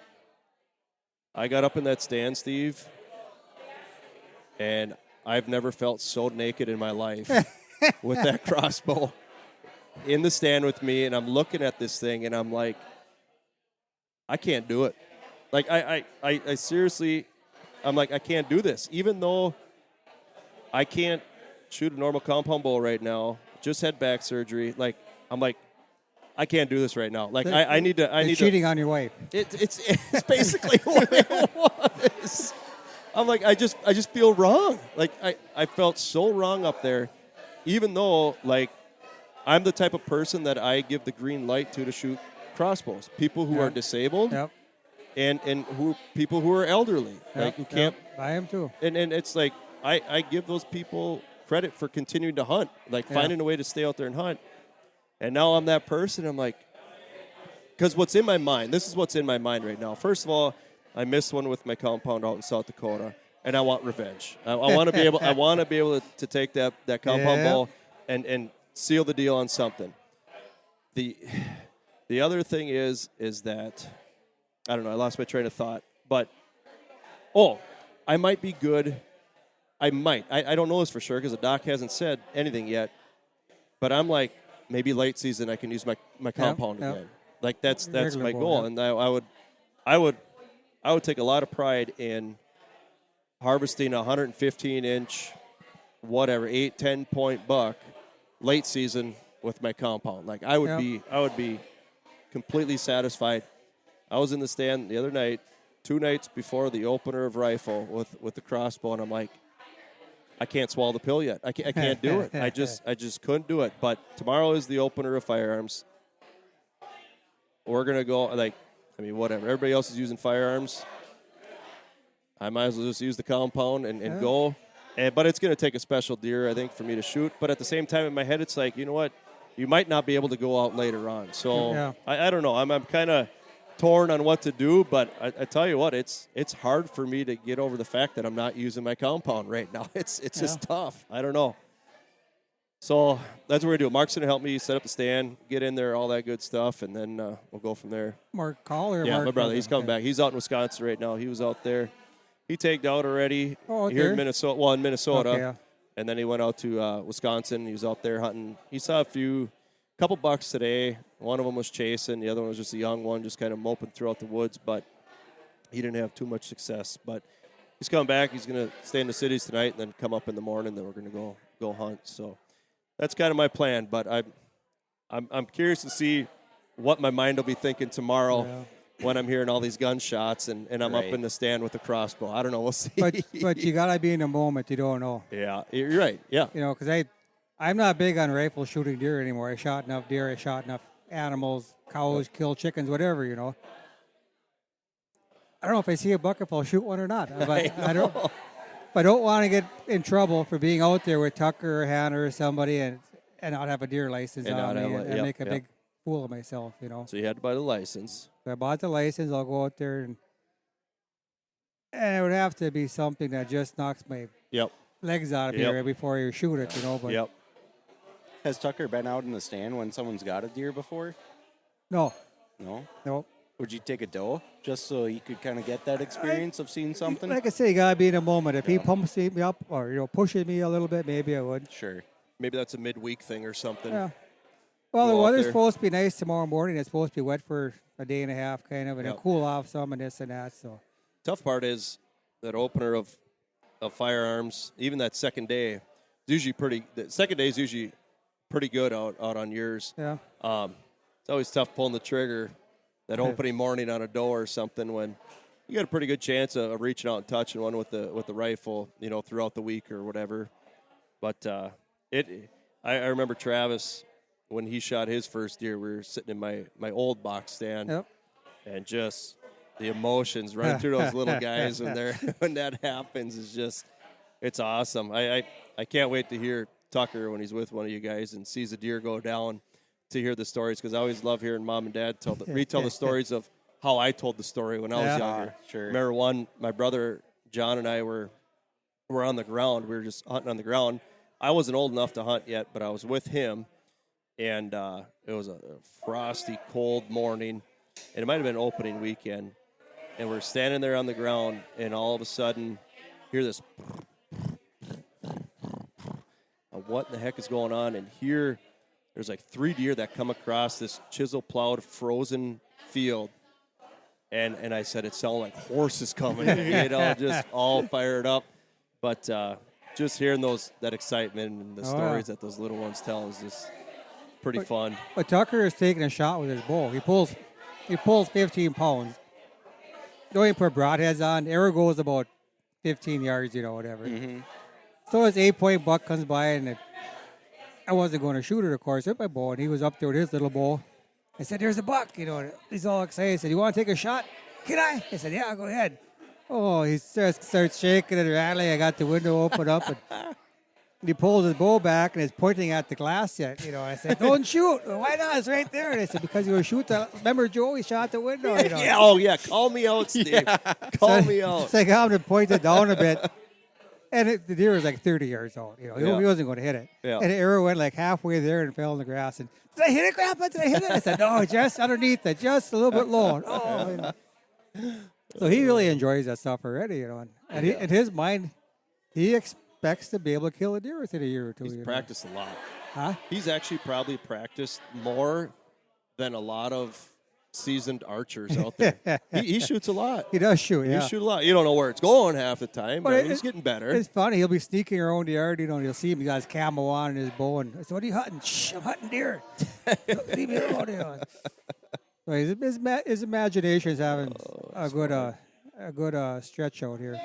I got up in that stand, Steve, and I've never felt so naked in my life with that crossbow in the stand with me, and I'm looking at this thing, and I'm like, I can't do it. Like, I seriously, I'm like, I can't do this. Even though I can't shoot a normal compound bow right now, just had back surgery, like, I'm like, I can't do this right now. Like, I need to. Cheating on your wife. It's basically what it was. I'm like, I just feel wrong. Like, I felt so wrong up there, even though, like, I'm the type of person that I give the green light to shoot crossbows. People who are disabled and people who are elderly, like, who can't. I am too. And it's like, I give those people credit for continuing to hunt, like finding a way to stay out there and hunt. And now I'm that person. I'm like, because what's in my mind, this is what's in my mind right now. First of all, I missed one with my compound out in South Dakota, and I want revenge. I want to be able. I want to be able to take that compound ball and seal the deal on something. The other thing is that I don't know. I lost my train of thought, but I might be good. I might. I don't know this for sure because the doc hasn't said anything yet. But I'm like, maybe late season I can use my compound again. Like that's my goal, and I would take a lot of pride in harvesting a 115-inch, whatever, 8-10 point buck late season with my compound. Like I would be completely satisfied. I was in the stand the other night, 2 nights before the opener of rifle with the crossbow, and I'm like, I can't swallow the pill yet. I can't do it. I just couldn't do it. But tomorrow is the opener of firearms. We're gonna go whatever. Everybody else is using firearms. I might as well just use the compound and go. But it's gonna take a special deer, I think, for me to shoot. But at the same time, in my head, it's like, you know what? You might not be able to go out later on. So I don't know. I'm kind of torn on what to do, but I tell you what, it's hard for me to get over the fact that I'm not using my compound right now. It's just tough. I don't know. So that's what we're doing. Mark's going to help me set up the stand, get in there, all that good stuff, and then we'll go from there. Mark Call or Yeah, Mark my brother. He's coming okay. back. He's out in Wisconsin right now. He was out there. He tagged out already Oh, here in okay. Minnesota. Well, in Minnesota. Okay, yeah. And then he went out to Wisconsin. He was out there hunting. He saw a couple bucks today. One of them was chasing. The other one was just a young one, just kind of moping throughout the woods. But he didn't have too much success. But he's coming back. He's going to stay in the cities tonight and then come up in the morning. Then we're going to go hunt. So that's kind of my plan. But I'm curious to see what my mind will be thinking tomorrow. Yeah. When I'm hearing all these gunshots and I'm up Right. in the stand with the crossbow. I don't know. We'll see. But you gotta be in the moment. You don't know. Yeah, you're right. Yeah. You know, because I'm not big on rifle shooting deer anymore. I shot enough deer. I shot enough animals, cows, killed chickens, whatever. You know. I don't know if I see a buck if I'll shoot one or not. But I don't. But I don't want to get in trouble for being out there with Tucker or Hannah or somebody and not have a deer license And on not me have and a- make a yep. big fool of myself. You know. So you had to buy the license. So I bought the license. I'll go out there and it would have to be something that just knocks my Yep. legs out of Yep. here before you shoot it. You know. But Yep. Has Tucker been out in the stand when someone's got a deer before? no. No. Would you take a doe just so you could kind of get that experience of seeing something? Like I say, you gotta be in a moment. If he Yeah. pumps me up or pushes me a little bit, maybe I would. Sure. Maybe that's a midweek thing or something. Yeah. Well, the Go out weather's there. supposed to be nice tomorrow morning. It's supposed to be wet for a day and a half, kind of, and Yep. then cool off some and this and that. So Tough part is that opener of firearms. Even that second day, is usually pretty. The second day is usually pretty good out on yours. yeah, It's always tough pulling the trigger that opening morning on a doe or something when you got a pretty good chance of reaching out and touching one with the rifle, throughout the week or whatever. But I remember Travis when he shot his first deer. We were sitting in my old box stand, yep. and just the emotions running through those little guys when that happens is just it's awesome. I can't wait to hear Tucker when he's with one of you guys and sees a deer go down. To hear the stories, because I always love hearing Mom and Dad retell the stories of how I told the story when I was Yeah. younger. Sure. Remember my brother John and I were on the ground. We were just hunting on the ground. I wasn't old enough to hunt yet, but I was with him, and it was a frosty, cold morning, and it might have been opening weekend, and we're standing there on the ground, and all of a sudden, hear this. What in the heck is going on? And here. There's like 3 deer that come across this chisel-plowed, frozen field. And I said, it sounded like horses coming, just all fired up. But just hearing that excitement and the stories that those little ones tell is just pretty fun. But Tucker is taking a shot with his bow. He pulls 15 pounds. Don't even put broadheads on. The arrow goes about 15 yards, whatever. Mm-hmm. So his 8-point buck comes by and I wasn't going to shoot it, of course, with my bow, and he was up there with his little bow. I said, there's a buck, and he's all excited. He said, you want to take a shot? Can I? I said, yeah, go ahead. Oh, he starts shaking and rattling. I got the window open up, and he pulls his bow back, and he's pointing at the glass yet, I said, don't shoot. Well, why not? It's right there. And I said, because you were shoot the, remember Joe, he shot the window, Yeah, call me out, Steve. Call me out. So I got him to point it down a bit. And the deer was like 30 yards old. He wasn't going to hit it. Yeah. And the arrow went like halfway there and fell in the grass. And did I hit it, Grandpa? Did I hit it? I said, no, just underneath it, just a little bit low. Oh, So he really enjoys that stuff already, And in his mind, he expects to be able to kill a deer within a year or two. He's practiced a lot. Huh? He's actually probably practiced more than a lot of seasoned archers out there. he shoots a lot. He does shoot, yeah. He shoot a lot. You don't know where it's going half the time, but But he's getting better. It's funny. He'll be sneaking around the yard, and you'll see him. He got his camo on and his bow. And I said, what are you hunting? Shh, I'm hunting deer. Leave me alone. So his imagination is having a good stretch out here.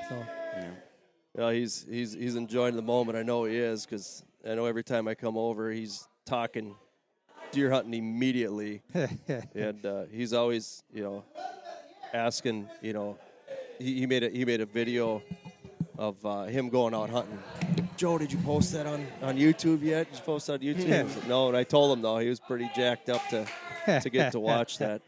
So He's enjoying the moment. I know he is, because I know every time I come over, he's talking deer hunting immediately, and he's always asking. He made a video of him going out hunting. Joe, did you post that on YouTube yet? Did you post it on YouTube? I said, no, and I told him though he was pretty jacked up to get to watch that.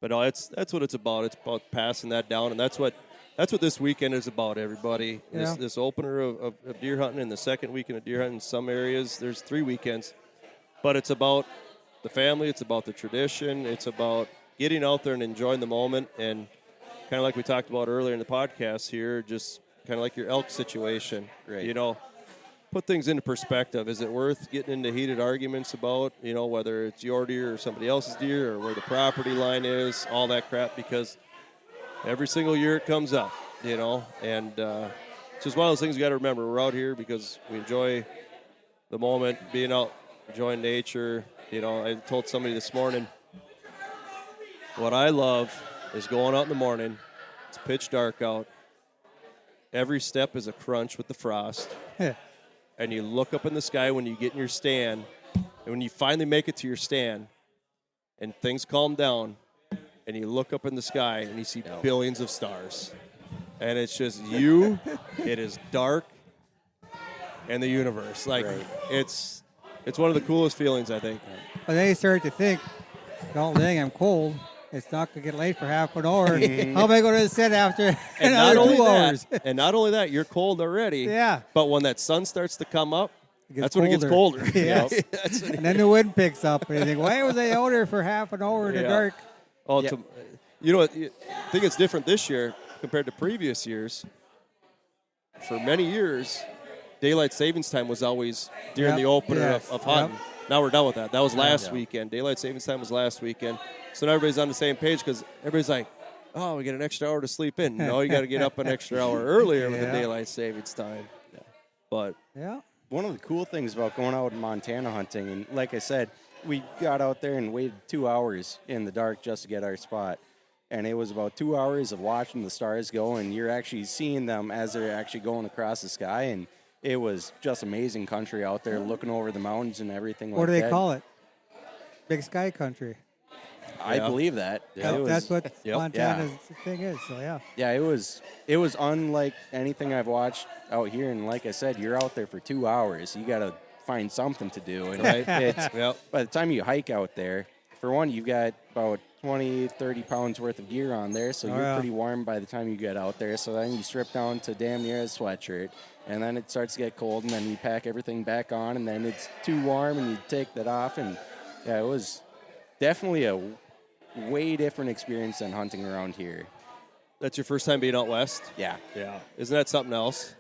But no, that's what it's about. It's about passing that down, and that's what That's what this weekend is about, everybody. Yeah. This opener of deer hunting and the second weekend of deer hunting in some areas. There's 3 weekends. But it's about the family. It's about the tradition. It's about getting out there and enjoying the moment. And kind of like we talked about earlier in the podcast here, just kind of like your elk situation. Right. You know, put things into perspective. Is it worth getting into heated arguments about, you know, whether it's your deer or somebody else's deer or where the property line is, all that crap? Because every single year it comes up, you know. And it's just one of those things you got to remember. We're out here because we enjoy the moment, being out, enjoying nature. You know, I told somebody this morning, what I love is going out in the morning. It's pitch dark out. Every step is a crunch with the frost. And you look up in the sky when you get in your stand. And when you finally make it to your stand and things calm down, and you look up in the sky and you see billions of stars. And it's just you. It is dark. And the universe. Like, it's one of the coolest feelings, I think. But then you start to think, oh, dang, I'm cold. It's not going to get late for half an hour. How am I going to sit after And another not only 2 that, hours? and not only that, you're cold already. Yeah. But when that sun starts to come up, It gets that's when it gets colder. Yes. That's when And then the wind picks up, and you think, why was I out there for half an hour in the Yeah. dark? Oh, Yeah. You know, I think it's different this year compared to previous years. For many years, daylight savings time was always during Yep. the opener Yes. of hunting. Now we're done with that. That was last Yeah. weekend. Daylight savings time was last weekend. So now everybody's on the same page because everybody's like, oh, we get an extra hour to sleep in. No, you got to get up an extra hour earlier with the Yeah. daylight savings time. But Yeah. One of the cool things about going out in Montana hunting, and like I said, we got out there and waited 2 hours in the dark just to get our spot. And it was about 2 hours of watching the stars go, and you're actually seeing them as they're actually going across the sky. And it was just amazing country out there, looking over the mountains and everything like that. What do they call it? Big Sky Country. I Yeah. believe that. Yeah. It was- That's what Yep. Montana's thing is. So, yeah. Yeah, it was unlike anything I've watched out here. And like I said, you're out there for 2 hours. You got to find something to do. And it's, Yep. by the time you hike out there, for one, you've got about 20, 30 pounds worth of gear on there. So Oh, you're yeah. pretty warm by the time you get out there. So then you strip down to damn near a sweatshirt. And then it starts to get cold. And then you pack everything back on. And then it's too warm and you take that off. And yeah, it was definitely a way different experience than hunting around here. That's your first time being out west? Yeah. Yeah. Isn't that something else?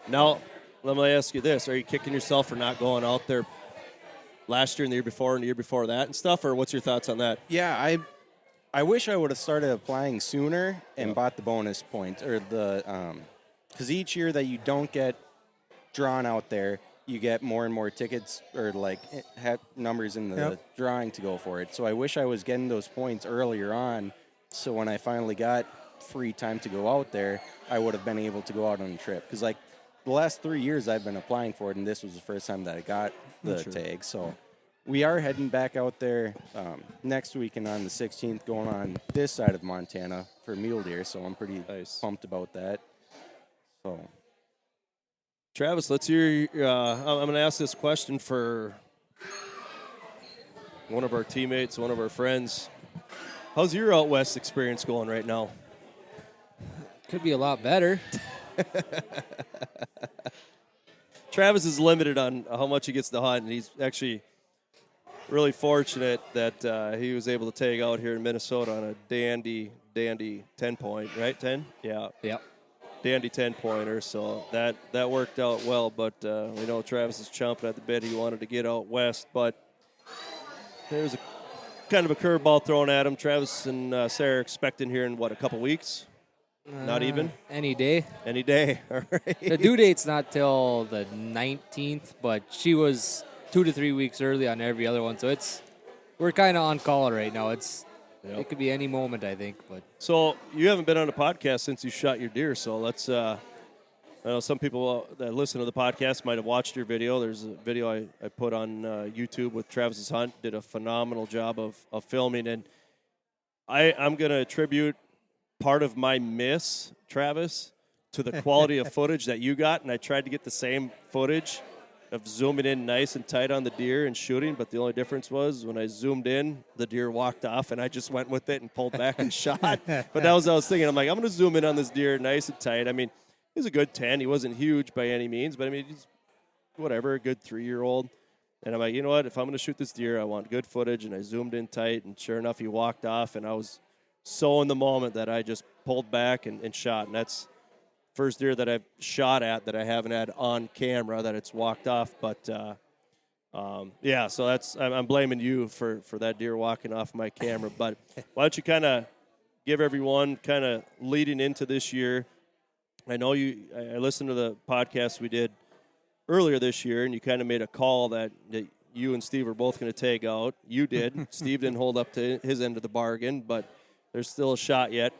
Now, let me ask you this. Are you kicking yourself for not going out there last year and the year before and the year before that and stuff, or what's your thoughts on that? Yeah, I wish I would have started applying sooner and bought the bonus points or the because each year that you don't get drawn out there, you get more and more tickets or like numbers in the Yep. drawing to go for it. So I wish I was getting those points earlier on, so when I finally got free time to go out there, I would have been able to go out on a trip. Because like the last 3 years I've been applying for it, and this was the first time that I got the tag. So we are heading back out there next weekend on the 16th, going on this side of Montana for mule deer. So I'm pretty pumped about that. So. Travis, let's hear. I'm going to ask this question for one of our teammates, one of our friends. How's your out west experience going right now? Could be a lot better. Travis is limited on how much he gets to hunt, and he's actually really fortunate that he was able to tag out here in Minnesota on a dandy 10-point, right? 10? Yeah. Yep. Dandy 10-pointer, so that worked out well. But we know Travis is chomping at the bit. He wanted to get out west, but there's a kind of a curveball thrown at him. Travis and Sarah are expecting here in, a couple weeks? Not even? Any day. Any day. All right. The due date's not till the 19th, but she was 2 to 3 weeks early on every other one, so we're kind of on call right now. It could be any moment, I think. But So you haven't been on a podcast since you shot your deer, so let's I know some people that listen to the podcast might have watched your video. There's a video I put on YouTube with Travis's hunt. Did a phenomenal job of filming, and I'm going to attribute part of my miss, Travis, to the quality of footage that you got, and I tried to get the same footage of zooming in nice and tight on the deer and shooting, but the only difference was when I zoomed in, the deer walked off, and I just went with it and pulled back and shot. But that was what I was thinking. I'm like, I'm going to zoom in on this deer nice and tight. I mean, he was a good 10. He wasn't huge by any means, but I mean, he's whatever, a good 3-year-old. And I'm like, you know what? If I'm going to shoot this deer, I want good footage, and I zoomed in tight, and sure enough, he walked off, and I was so in the moment that I just pulled back and shot, and that's first deer that I've shot at that I haven't had on camera that it's walked off. But yeah, so that's I'm blaming you for that deer walking off my camera. But why don't you kind of give everyone kind of leading into this year? I know I listened to the podcast we did earlier this year, and you kind of made a call that you and Steve are both going to take out. You did. Steve didn't hold up to his end of the bargain, but there's still a shot yet.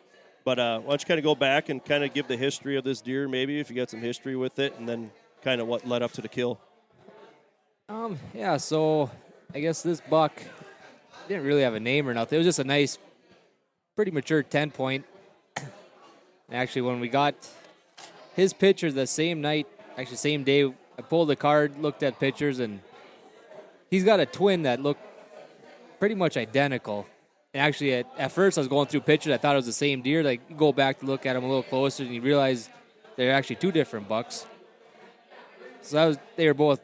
But why don't you kind of go back and kind of give the history of this deer, maybe, if you got some history with it, and then kind of what led up to the kill. Yeah, so I guess this buck didn't really have a name or nothing. It was just a nice, pretty mature 10-point. Actually, when we got his picture the same night, actually same day, I pulled the card, looked at pictures, and he's got a twin that looked pretty much identical. And actually, at first, I was going through pictures. I thought it was the same deer. Like, go back to look at them a little closer, and you realize they're actually two different bucks. So they were both,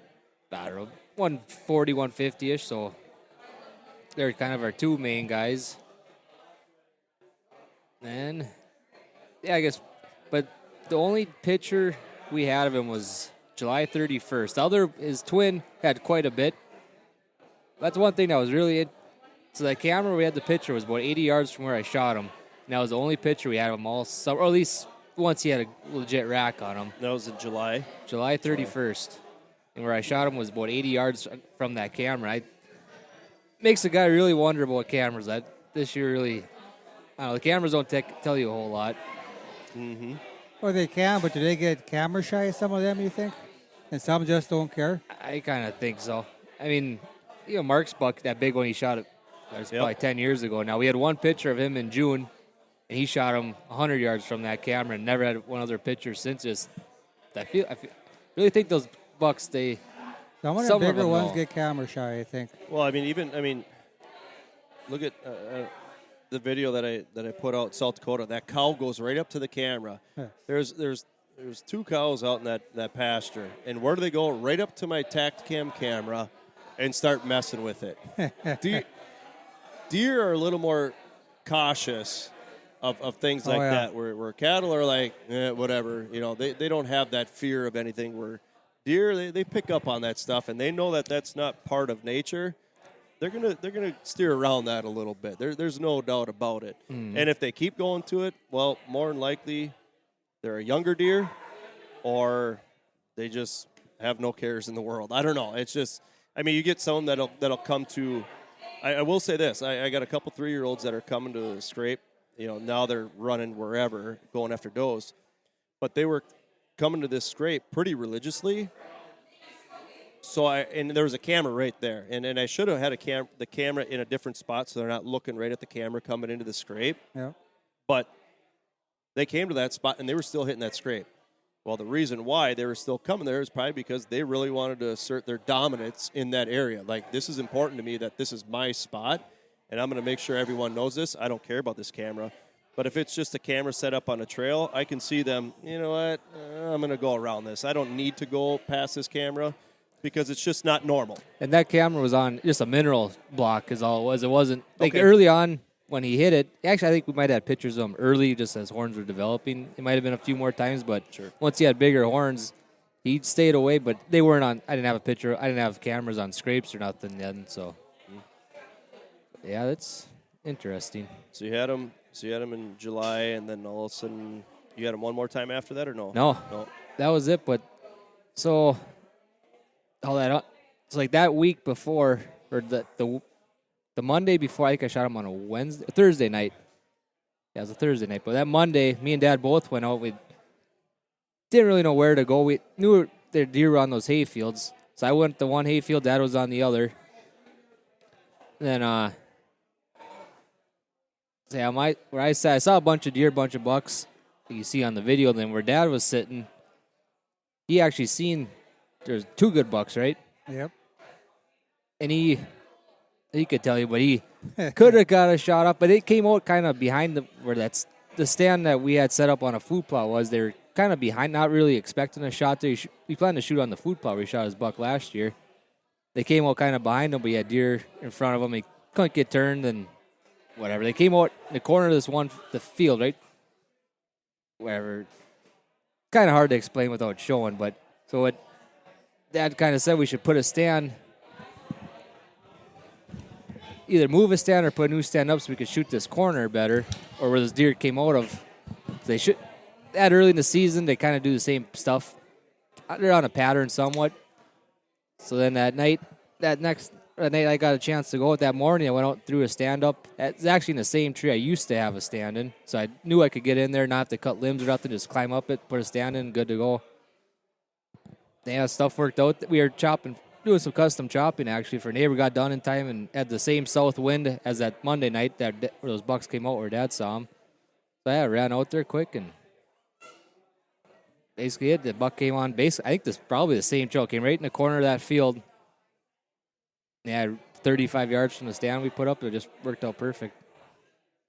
I don't know, 140, 150-ish. So they're kind of our two main guys. And, yeah, I guess, but the only picture we had of him was July 31st. The other, his twin, had quite a bit. That's one thing that was really So the camera we had the picture was about 80 yards from where I shot him. And that was the only picture we had of him all summer, or at least once he had a legit rack on him. That was in July? July 31st. And where I shot him was about 80 yards from that camera. Makes the guy really wonder about cameras. That this year really, I don't know, the cameras don't tell you a whole lot. Mm-hmm. Well, they can, but do they get camera shy, some of them, you think? And some just don't care? I kind of think so. I mean, Mark's buck, that big one he shot, that was probably 10 years ago now. We had one picture of him in June, and he shot him 100 yards from that camera and never had one other picture since. I really think those bucks, some of the bigger ones get camera shy, I think. Well, I mean, look at the video that I put out in South Dakota. That cow goes right up to the camera. Huh. There's two cows out in that pasture, and where do they go? Right up to my Tacticam camera and start messing with it. Deer are a little more cautious of things like that, where cattle are like, whatever. They don't have that fear of anything, where deer, they pick up on that stuff, and they know that that's not part of nature. They're gonna steer around that a little bit. There's no doubt about it. Mm. And if they keep going to it, well, more than likely, they're a younger deer, or they just have no cares in the world. I don't know. It's just, you get some that'll come to. I will say this. I got a couple 3-year-olds that are coming to the scrape. Now they're running wherever, going after does. But they were coming to this scrape pretty religiously. So and there was a camera right there. And I should have had the camera in a different spot so they're not looking right at the camera coming into the scrape. Yeah. But they came to that spot, and they were still hitting that scrape. Well, the reason why they were still coming there is probably because they really wanted to assert their dominance in that area. Like, this is important to me, that this is my spot, and I'm going to make sure everyone knows this. I don't care about this camera. But if it's just a camera set up on a trail, I can see them, you know what, I'm going to go around this. I don't need to go past this camera because it's just not normal. And that camera was on just a mineral block is all it was. It wasn't, early on, when he hit it, actually, I think we might have had pictures of him early just as horns were developing. It might have been a few more times, but once he had bigger horns, he stayed away, but they weren't on. I didn't have a picture. I didn't have cameras on scrapes or nothing then, so. Yeah, that's interesting. So you had him in July, and then all of a sudden you had him one more time after that, or no? No. That was it, but so all that, it's like that week before, or the Monday before, I think I shot him on a Thursday night. Yeah, it was a Thursday night. But that Monday, me and Dad both went out. We didn't really know where to go. We knew the deer were on those hay fields. So I went to one hay field. Dad was on the other. Then, where I saw a bunch of deer, a bunch of bucks. You see on the video. Then where Dad was sitting, he actually seen there's 2 good bucks, right? Yep. And he could tell you, but he could have got a shot up, but it came out kind of behind where that's the stand that we had set up on a food plot was. They're kind of behind, not really expecting a shot. We planned to shoot on the food plot where he shot his buck last year. They came out kind of behind him, but he had deer in front of him. He couldn't get turned and whatever. They came out in the corner of the field, right? Whatever. Kind of hard to explain without showing, but so what Dad kind of said we should put a stand, either move a stand or put a new stand up so we could shoot this corner better, or where this deer came out of. They should, that early in the season, they kind of do the same stuff. They're on a pattern somewhat. So then that night I got a chance to go out that morning. I went out and threw a stand up. It's actually in the same tree I used to have a stand in. So I knew I could get in there, not have to cut limbs or nothing, just climb up it, put a stand in, good to go. Yeah, stuff worked out. We were doing some custom chopping actually for a neighbor, got done in time and had the same south wind as that Monday night where those bucks came out where Dad saw them. So I ran out there quick and basically the buck came on base. I think this is probably the same trail. Came right in the corner of that field. Yeah, 35 yards from the stand we put up. It just worked out perfect.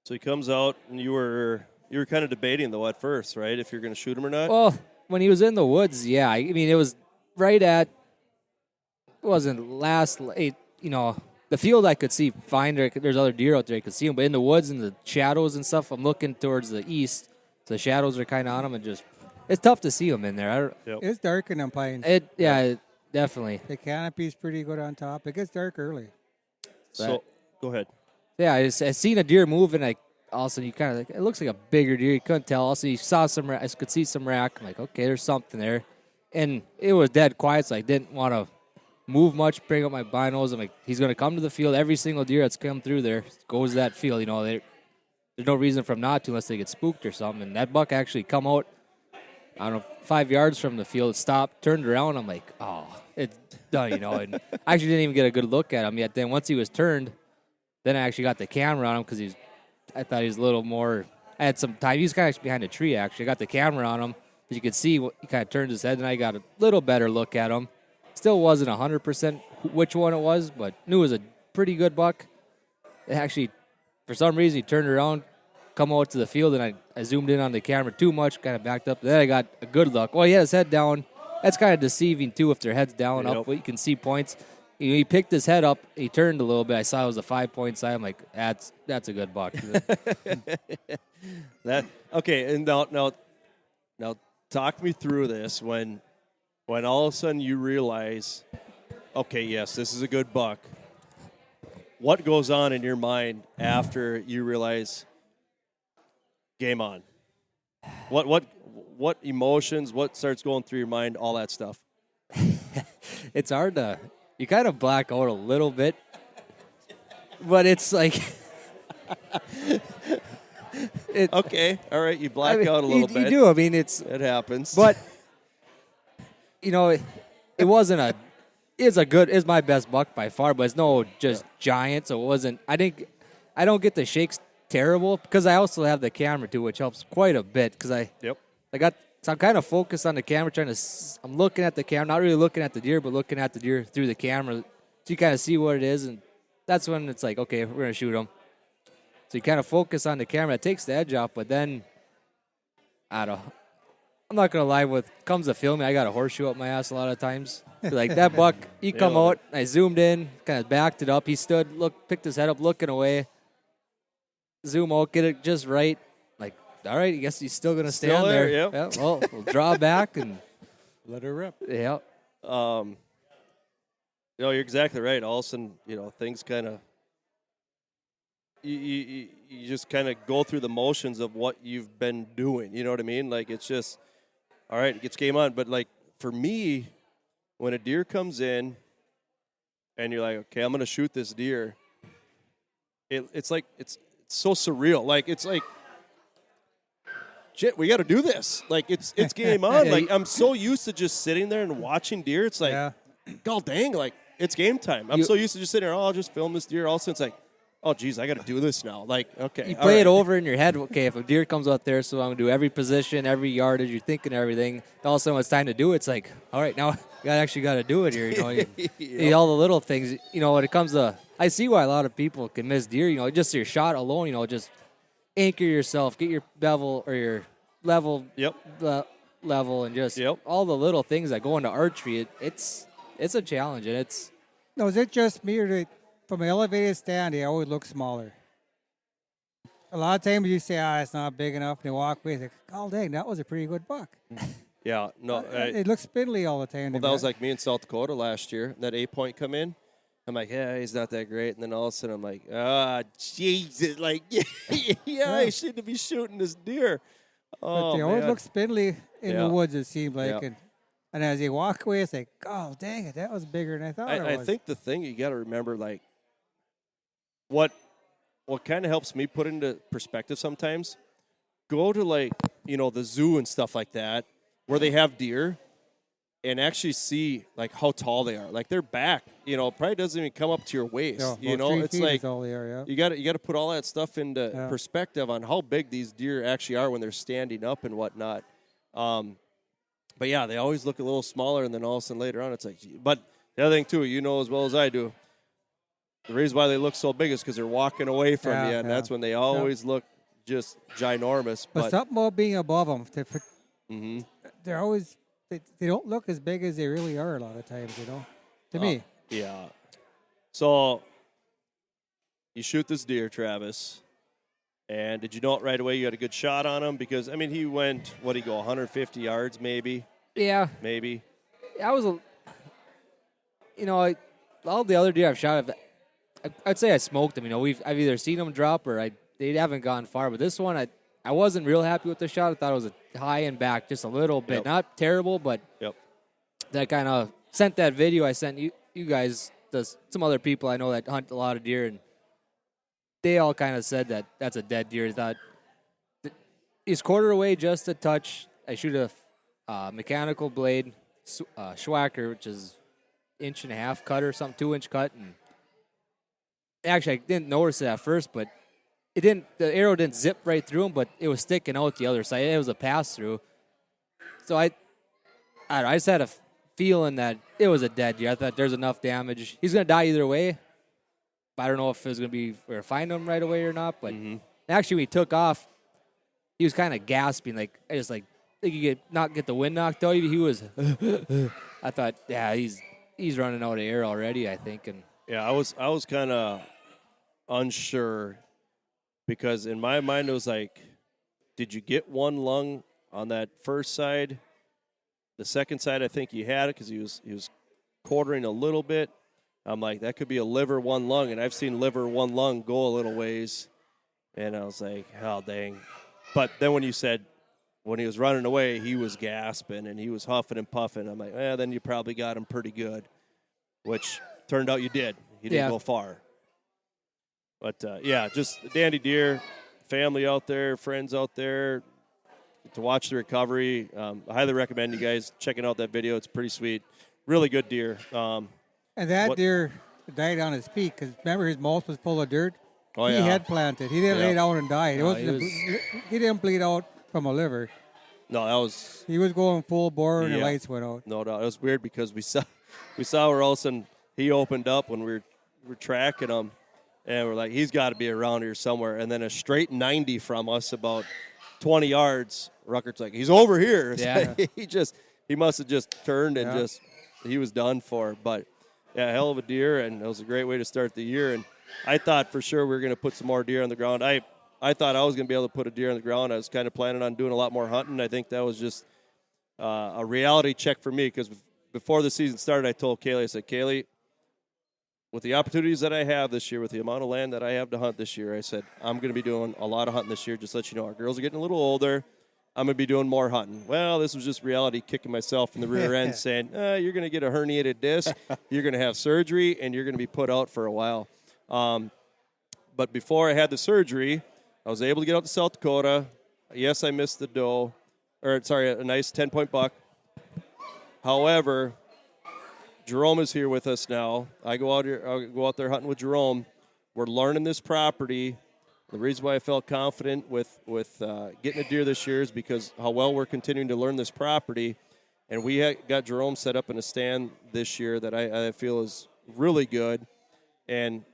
So he comes out, and you were kind of debating though at first, right? If you're going to shoot him or not. Well, when he was in the woods, yeah. I mean, it was right at. It wasn't last. The field I could see fine. There's other deer out there I could see them, but in the woods and the shadows and stuff, I'm looking towards the east. So the shadows are kind of on them, and just it's tough to see them in there. It's dark in them pines. Definitely. The canopy's pretty good on top. It gets dark early. So go ahead. Yeah, I seen a deer move, and all of a sudden you kind of it looks like a bigger deer. You couldn't tell. Also, you saw I could see some rack. I'm like, okay, there's something there, and it was dead quiet, so I didn't want to move much. Bring up my binos. I'm like, he's gonna come to the field. Every single deer that's come through there goes to that field. There's no reason for him not to unless they get spooked or something. And that buck actually come out. I don't know, 5 yards from the field, stopped, turned around. I'm like, oh, it's done, And I actually didn't even get a good look at him yet. Then once he was turned, then I actually got the camera on him because I thought he was a little more. I had some time. He was kind of behind a tree, actually. I got the camera on him. As you could see, he kind of turned his head, and I got a little better look at him. Still wasn't 100% which one it was, but knew it was a pretty good buck. It actually, for some reason, he turned around, come out to the field, and I zoomed in on the camera too much, kind of backed up. Then I got a good look. Well, he had his head down. That's kind of deceiving, too, if their head's down, up. But you can see points. He picked his head up. He turned a little bit. I saw it was a 5-point side. I'm like, that's a good buck. Okay, and now talk me through this when all of a sudden you realize, okay, yes, this is a good buck. What goes on in your mind after you realize game on? What emotions, what starts going through your mind, all that stuff? It's hard to, you kind of black out a little bit, but it's like. Okay, all right, you black out a little bit. You do, I mean, it happens. But, it wasn't it's my best buck by far, but it's no just giant, so it wasn't, I don't get the shakes terrible because I also have the camera too, which helps quite a bit because so I'm kind of focused on the camera, I'm looking at the camera, not really looking at the deer, but looking at the deer through the camera, so you kind of see what it is, and that's when it's like, okay, we're going to shoot him. So you kind of focus on the camera. It takes the edge off, but then, I'm not going to lie, when it comes to filming, I got a horseshoe up my ass a lot of times. Like that buck, he come out, I zoomed in, kind of backed it up. He stood, picked his head up, looking away. Zoom out, get it just right. Like, all right, I guess he's still going to stand there. Yep. Yeah, well, we'll draw back and Let her rip. Yeah. You're exactly right. All of a sudden, things kind of, you just kind of go through the motions of what you've been doing. You know what I mean? Like, it's just, all right, it gets game on. But, like, for me, when a deer comes in and you're like, okay, I'm going to shoot this deer, it's like, it's so surreal. Like, it's like, shit, we got to do this. Like, it's game on. Like, I'm so used to just sitting there and watching deer. It's like, God dang, like, it's game time. I'm so used to just sitting there, I'll just film this deer. All of a sudden, it's like, oh, geez, I got to do this now. Like, okay. You play it over in your head. Okay, if a deer comes out there, so I'm going to do every position, every yardage, you're thinking everything. All of a sudden, when it's time to do it, it's like, all right, now actually got to do it here. All the little things. When it comes to, I see why a lot of people can miss deer. Just your shot alone. Just anchor yourself, get your bevel or your level. Level and just all the little things that go into archery. It's a challenge, and it's. No, is it just me or from an elevated stand, they always look smaller? A lot of times you say, it's not big enough, and they walk away. It's like, oh, dang, that was a pretty good buck. Yeah, no. It looks spindly all the time. Well, that was like me in South Dakota last year. That 8-point come in. I'm like, yeah, he's not that great. And then all of a sudden I'm like, Jesus. Like, I shouldn't be shooting this deer. But they always look spindly in the woods, it seemed like. Yeah. And as you walk away, it's like, oh, dang it, that was bigger than I thought it was. I think the thing you got to remember, like, what kind of helps me put into perspective sometimes, go to, like, the zoo and stuff like that where they have deer and actually see, like, how tall they are. Like, their back, probably doesn't even come up to your waist. It's like all they are, you got to put all that stuff into perspective on how big these deer actually are when they're standing up and whatnot. But, yeah, they always look a little smaller, and then all of a sudden later on it's like, but the other thing, too, as well as I do, the reason why they look so big is because they're walking away from you, and that's when they always look just ginormous. But something about being above them, they're always they don't look as big as they really are a lot of times, to me. Yeah. So you shoot this deer, Travis, and did you know it right away you had a good shot on him? Because, he went, 150 yards maybe? Yeah. Maybe. I was all the other deer I've shot, I'd say I smoked them. I've either seen them drop or they haven't gone far. But this one, I wasn't real happy with the shot. I thought it was a high and back just a little bit. Not terrible, but that kind of sent that video I sent you guys to some other people I know that hunt a lot of deer, and they all kind of said that that's a dead deer. I thought he's quarter away just a touch. I shoot a mechanical blade, Schwacker, which is 1.5-inch cut or something, 2-inch cut, and actually I didn't notice it at first, but the arrow didn't zip right through him, but it was sticking out the other side. It was a pass through. So I just had a feeling that it was a dead deer. I thought there's enough damage. He's going to die either way. I don't know if it was going to be we're find him right away or not, but actually when he took off, he was kind of gasping. Like I just think he not get the wind knocked out. He was. I thought, he's running out of air already, I think. And yeah, I was kind of unsure because in my mind it was like, did you get one lung on that first side? The second side, I think he had it because he was quartering a little bit. I'm like, that could be a liver, one lung, and I've seen liver, one lung go a little ways. And I was like, oh, dang. But then when you said when he was running away, he was gasping and he was huffing and puffing, I'm like, then you probably got him pretty good, which turned out you did. He didn't go far. But, just dandy deer, family out there, friends out there, to watch the recovery. I highly recommend you guys checking out that video. It's pretty sweet. Really good deer. And that deer died on his feet because remember his mouth was full of dirt. Oh, he had planted. He didn't lay down and die. He didn't bleed out from a liver. No, he was going full bore and the lights went out. No doubt. It was weird because we saw where all of a sudden he opened up when we were tracking him, and we're like, he's got to be around here somewhere. And then a straight 90 from us, about 20 yards. Ruckert's like, he's over here. Yeah. he must have just turned and he was done for. But yeah, hell of a deer, and it was a great way to start the year. And I thought for sure we were going to put some more deer on the ground. I thought I was going to be able to put a deer on the ground. I was kind of planning on doing a lot more hunting. I think that was just a reality check for me because before the season started, I told Kaylee, I said, Kaylee, with the opportunities that I have this year, with the amount of land that I have to hunt this year, I said, I'm going to be doing a lot of hunting this year. Just to let you know, our girls are getting a little older. I'm going to be doing more hunting. Well, this was just reality kicking myself in the rear end saying, you're going to get a herniated disc, you're going to have surgery, and you're going to be put out for a while. But before I had the surgery, I was able to get out to South Dakota. Yes, I missed the doe, a nice 10-point buck. However, Jerome is here with us now. I'll go out there hunting with Jerome. We're learning this property. The reason why I felt confident with getting a deer this year is because how well we're continuing to learn this property. And we got Jerome set up in a stand this year that I feel is really good. And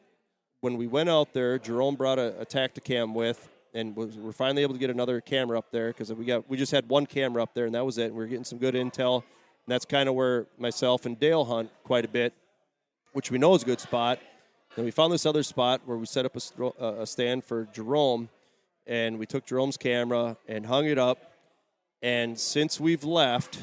when we went out there, Jerome brought a Tacticam with, and we're finally able to get another camera up there because we just had one camera up there, and that was it. And we were getting some good intel, and that's kind of where myself and Dale hunt quite a bit, which we know is a good spot. Then we found this other spot where we set up a stand for Jerome, and we took Jerome's camera and hung it up. And since we've left,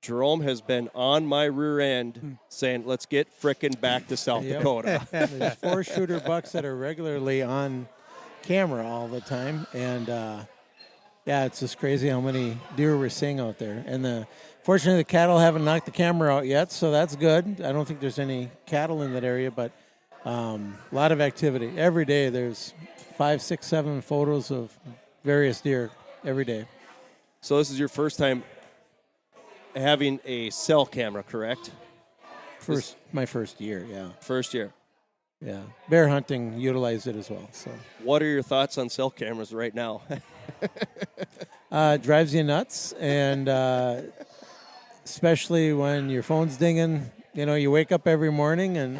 Jerome has been on my rear end saying, let's get frickin' back to South Dakota. There's 4-shooter bucks that are regularly on camera all the time. And, it's just crazy how many deer we're seeing out there. And fortunately, the cattle haven't knocked the camera out yet, so that's good. I don't think there's any cattle in that area, but a lot of activity. Every day there's 5, 6, 7 photos of various deer every day. So this is your first time having a cell camera, correct? My first year, yeah. First year. Yeah. Bear hunting utilized it as well. So, what are your thoughts on cell cameras right now? Drives you nuts, and especially when your phone's dinging. You wake up every morning and,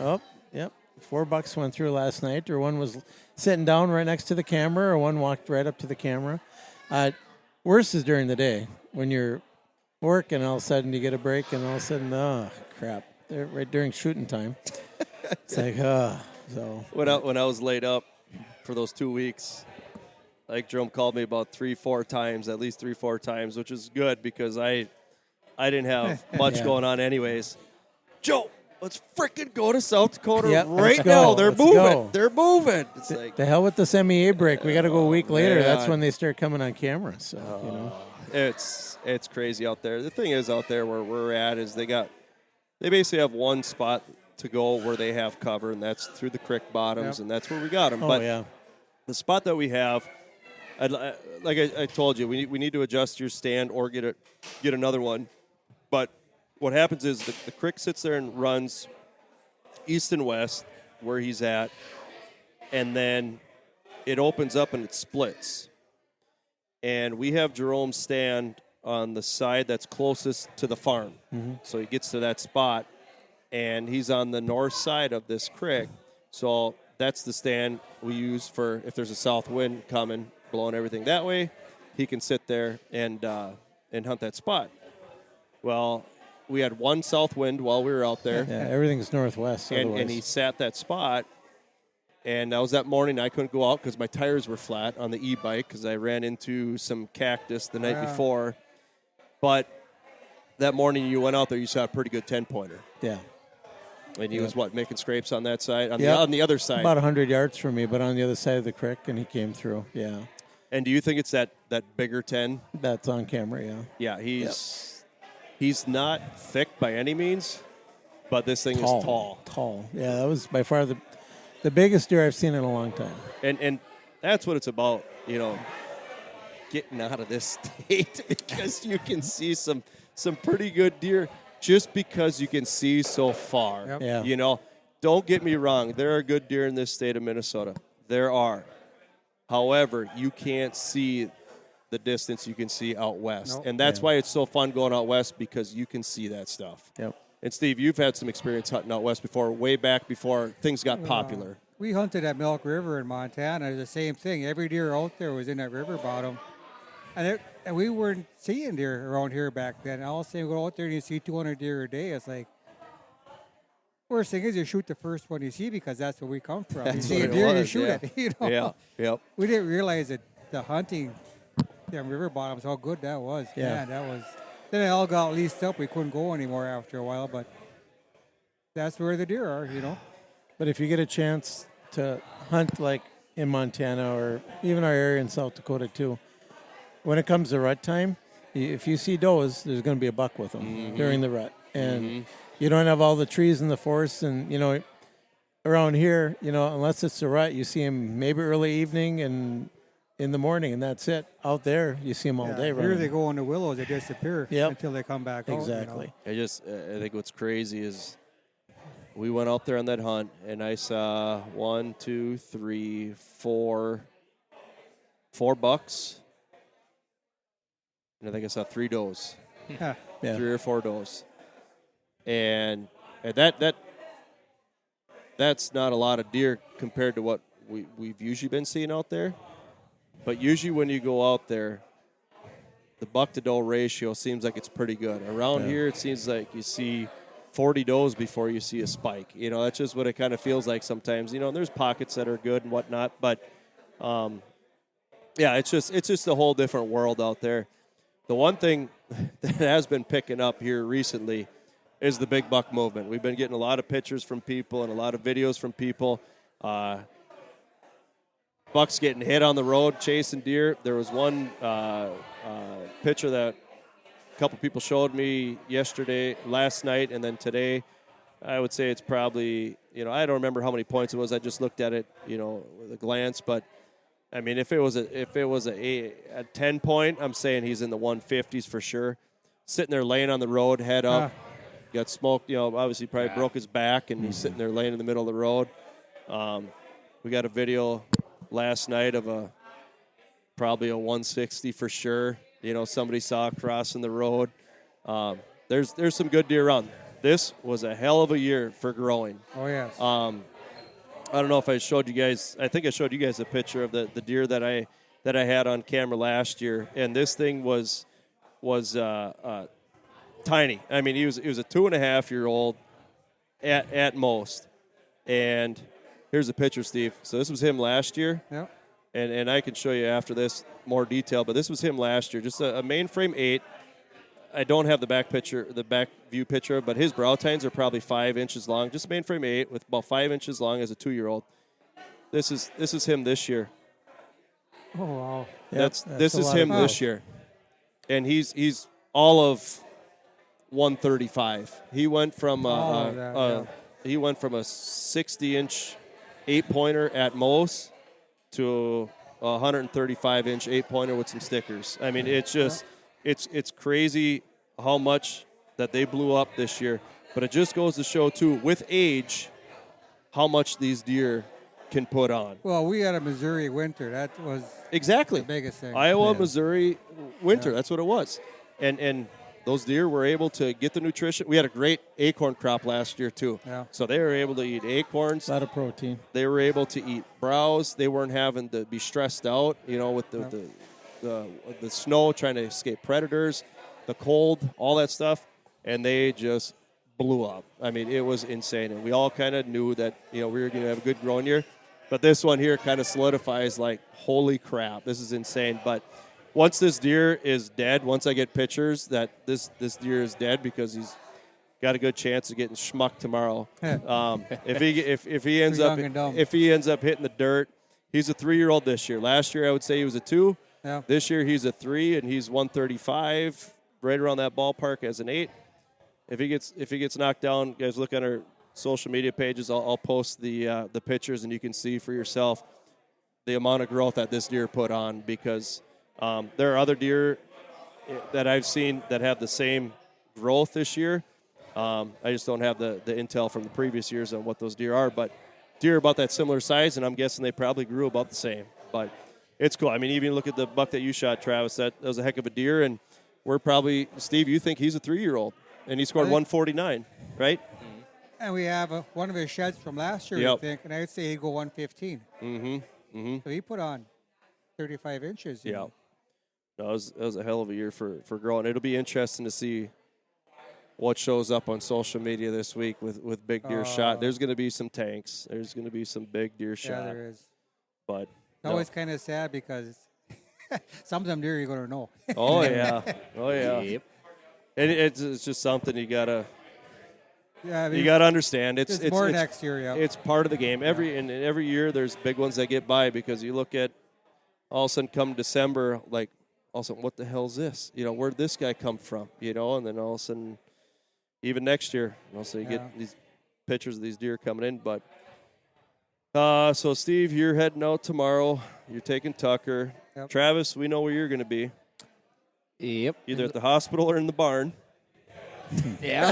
$4 went through last night, or one was sitting down right next to the camera, or one walked right up to the camera. Worse is during the day when you're working, all of a sudden you get a break, and all of a sudden, oh, crap. They're right during shooting time. It's like, so. When I was laid up for those 2 weeks, like Jerome called me about 3-4 times, at least 3-4 times, which is good because I didn't have much going on anyways. Joe, let's freaking go to South Dakota right now. They're moving. Go. They're moving. It's like, the hell with this MEA break. We got to go a week later. That's when they start coming on camera. So, It's crazy out there. The thing is out there where we're at is they basically have one spot to go where they have cover, and that's through the creek bottoms, and that's where we got them. The spot that we have, like I told you, we need to adjust your stand or get another one. But what happens is the creek sits there and runs east and west where he's at, and then it opens up and it splits. And we have Jerome's stand on the side that's closest to the farm. Mm-hmm. So he gets to that spot, and he's on the north side of this creek. So that's the stand we use for if there's a south wind coming, blowing everything that way, he can sit there and hunt that spot. Well, we had one south wind while we were out there. Yeah, everything's northwest. And he sat that spot. And that was that morning I couldn't go out because my tires were flat on the e-bike because I ran into some cactus the night before. But that morning you went out there, you saw a pretty good 10-pointer. Yeah. And he was, making scrapes on that side? On the other side? About 100 yards from me, but on the other side of the creek, and he came through, yeah. And do you think it's that bigger 10? That's on camera, yeah. Yeah, he's not thick by any means, but this thing is tall. Tall. Yeah, that was by far the biggest deer I've seen in a long time. And that's what it's about, getting out of this state because you can see some pretty good deer just because you can see so far. Yep. Yeah. Don't get me wrong. There are good deer in this state of Minnesota. There are. However, you can't see the distance you can see out west. Nope. And that's why it's so fun going out west because you can see that stuff. Yep. And, Steve, you've had some experience hunting out west before, way back before things got popular. We hunted at Milk River in Montana. It's the same thing. Every deer out there was in that river bottom. And we weren't seeing deer around here back then. All of a sudden, you go out there and you see 200 deer a day. It's like, worst thing is you shoot the first one you see because that's where we come from. You see a deer, you shoot it. Yeah, yep. We didn't realize that the hunting, them river bottoms, how good that was. Yeah. Man, that was. Then it all got leased up. We couldn't go anymore after a while, but that's where the deer are, But if you get a chance to hunt like in Montana or even our area in South Dakota too, when it comes to rut time, if you see does, there's going to be a buck with them during the rut. And you don't have all the trees in the forest. And, around here, unless it's a rut, you see them maybe early evening and in the morning, and that's it. Out there, you see them all day running. Here they go in the willows. They disappear until they come back Exactly. out. I think what's crazy is we went out there on that hunt, and I saw 1, 2, 3, 4 bucks. And I think I saw 3 does. Yeah. 3 or 4 does. And that's not a lot of deer compared to what we've usually been seeing out there. But usually when you go out there, the buck to doe ratio seems like it's pretty good. Around here, it seems like you see 40 does before you see a spike. You know, that's just what it kind of feels like sometimes. You know, and there's pockets that are good and whatnot, but yeah, it's just a whole different world out there. The one thing that has been picking up here recently is the big buck movement. We've been getting a lot of pictures from people and a lot of videos from people. Bucks getting hit on the road chasing deer. There was one picture that a couple people showed me last night, and then today. I would say it's probably, you know, I don't remember how many points it was. I just looked at it, you know, with a glance. But I mean, if it was a 10 point, I'm saying he's in the 150s for sure. Sitting there laying on the road, head up, got smoked. You know, obviously probably broke his back, and he's sitting there laying in the middle of the road. We got a video last night of probably a 160 for sure. You know, somebody saw crossing the road. There's some good deer around. This was a hell of a year for growing. Oh, yes. I don't know if I showed you guys. I think I showed you guys a picture of the deer that I had on camera last year, and this thing was tiny. I mean, he was a 2.5-year-old at most. And here's a picture, Steve. So this was him last year. Yep. And I can show you after this more detail, but this was him last year. Just a mainframe 8. I don't have the back view picture, but his brow tines are probably 5 inches long. Just a mainframe 8 with about 5 inches long as a 2-year-old. This is him this year. Oh, wow. This is him this year, and he's all of 135. He went from a 60-inch 8-pointer at most to a 135-inch 8-pointer with some stickers. I mean, it's just. It's crazy how much that they blew up this year. But it just goes to show, too, with age, how much these deer can put on. Well, we had a Missouri winter. That was exactly the biggest thing. Iowa, Missouri winter. That's what it was. And those deer were able to get the nutrition. We had a great acorn crop last year, too. Yeah. So they were able to eat acorns. A lot of protein. They were able to eat browse. They weren't having to be stressed out, you know, with the snow, trying to escape predators, the cold, all that stuff, and they just blew up. I mean, it was insane, and we all kind of knew that, you know, we were going to have a good growing year, but this one here kind of solidifies, like, holy crap, this is insane. But once this deer is dead, once I get pictures that this deer is dead because he's got a good chance of getting schmucked tomorrow. If he ends up hitting the dirt, he's a 3-year-old this year. Last year I would say he was a 2. Yeah. This year he's a 3, and he's 135, right around that ballpark as an 8. If he gets knocked down, guys, look on our social media pages. I'll post the pictures, and you can see for yourself the amount of growth that this deer put on. Because there are other deer that I've seen that have the same growth this year. I just don't have the intel from the previous years on what those deer are, but deer about that similar size, and I'm guessing they probably grew about the same. But it's cool. I mean, even look at the buck that you shot, Travis. That was a heck of a deer, and we're probably, Steve, you think he's a 3-year-old, and he scored 149, right? And we have one of his sheds from last year, I think, and I would say he'd go 115. Mm-hmm. So he put on 35 inches. Yeah. No, it was a hell of a year for growing. It'll be interesting to see what shows up on social media this week with big deer shot. There's going to be some tanks. There's going to be some big deer shot. Yeah, there is. But it's always kind of sad because some of them deer you're going to know. Oh, yeah. Oh, yeah. Yep. And it's just something you got to you got to understand. It's more next year, yeah. It's part of the game. Every year there's big ones that get by because you look at all of a sudden come December, like, all of a sudden, what the hell is this? You know, where'd this guy come from? You know, and then all of a sudden, even next year, also you get these pictures of these deer coming in. But so Steve, you're heading out tomorrow. You're taking Tucker. Yep. Travis, we know where you're going to be. Yep. Either at the hospital or in the barn. Yeah.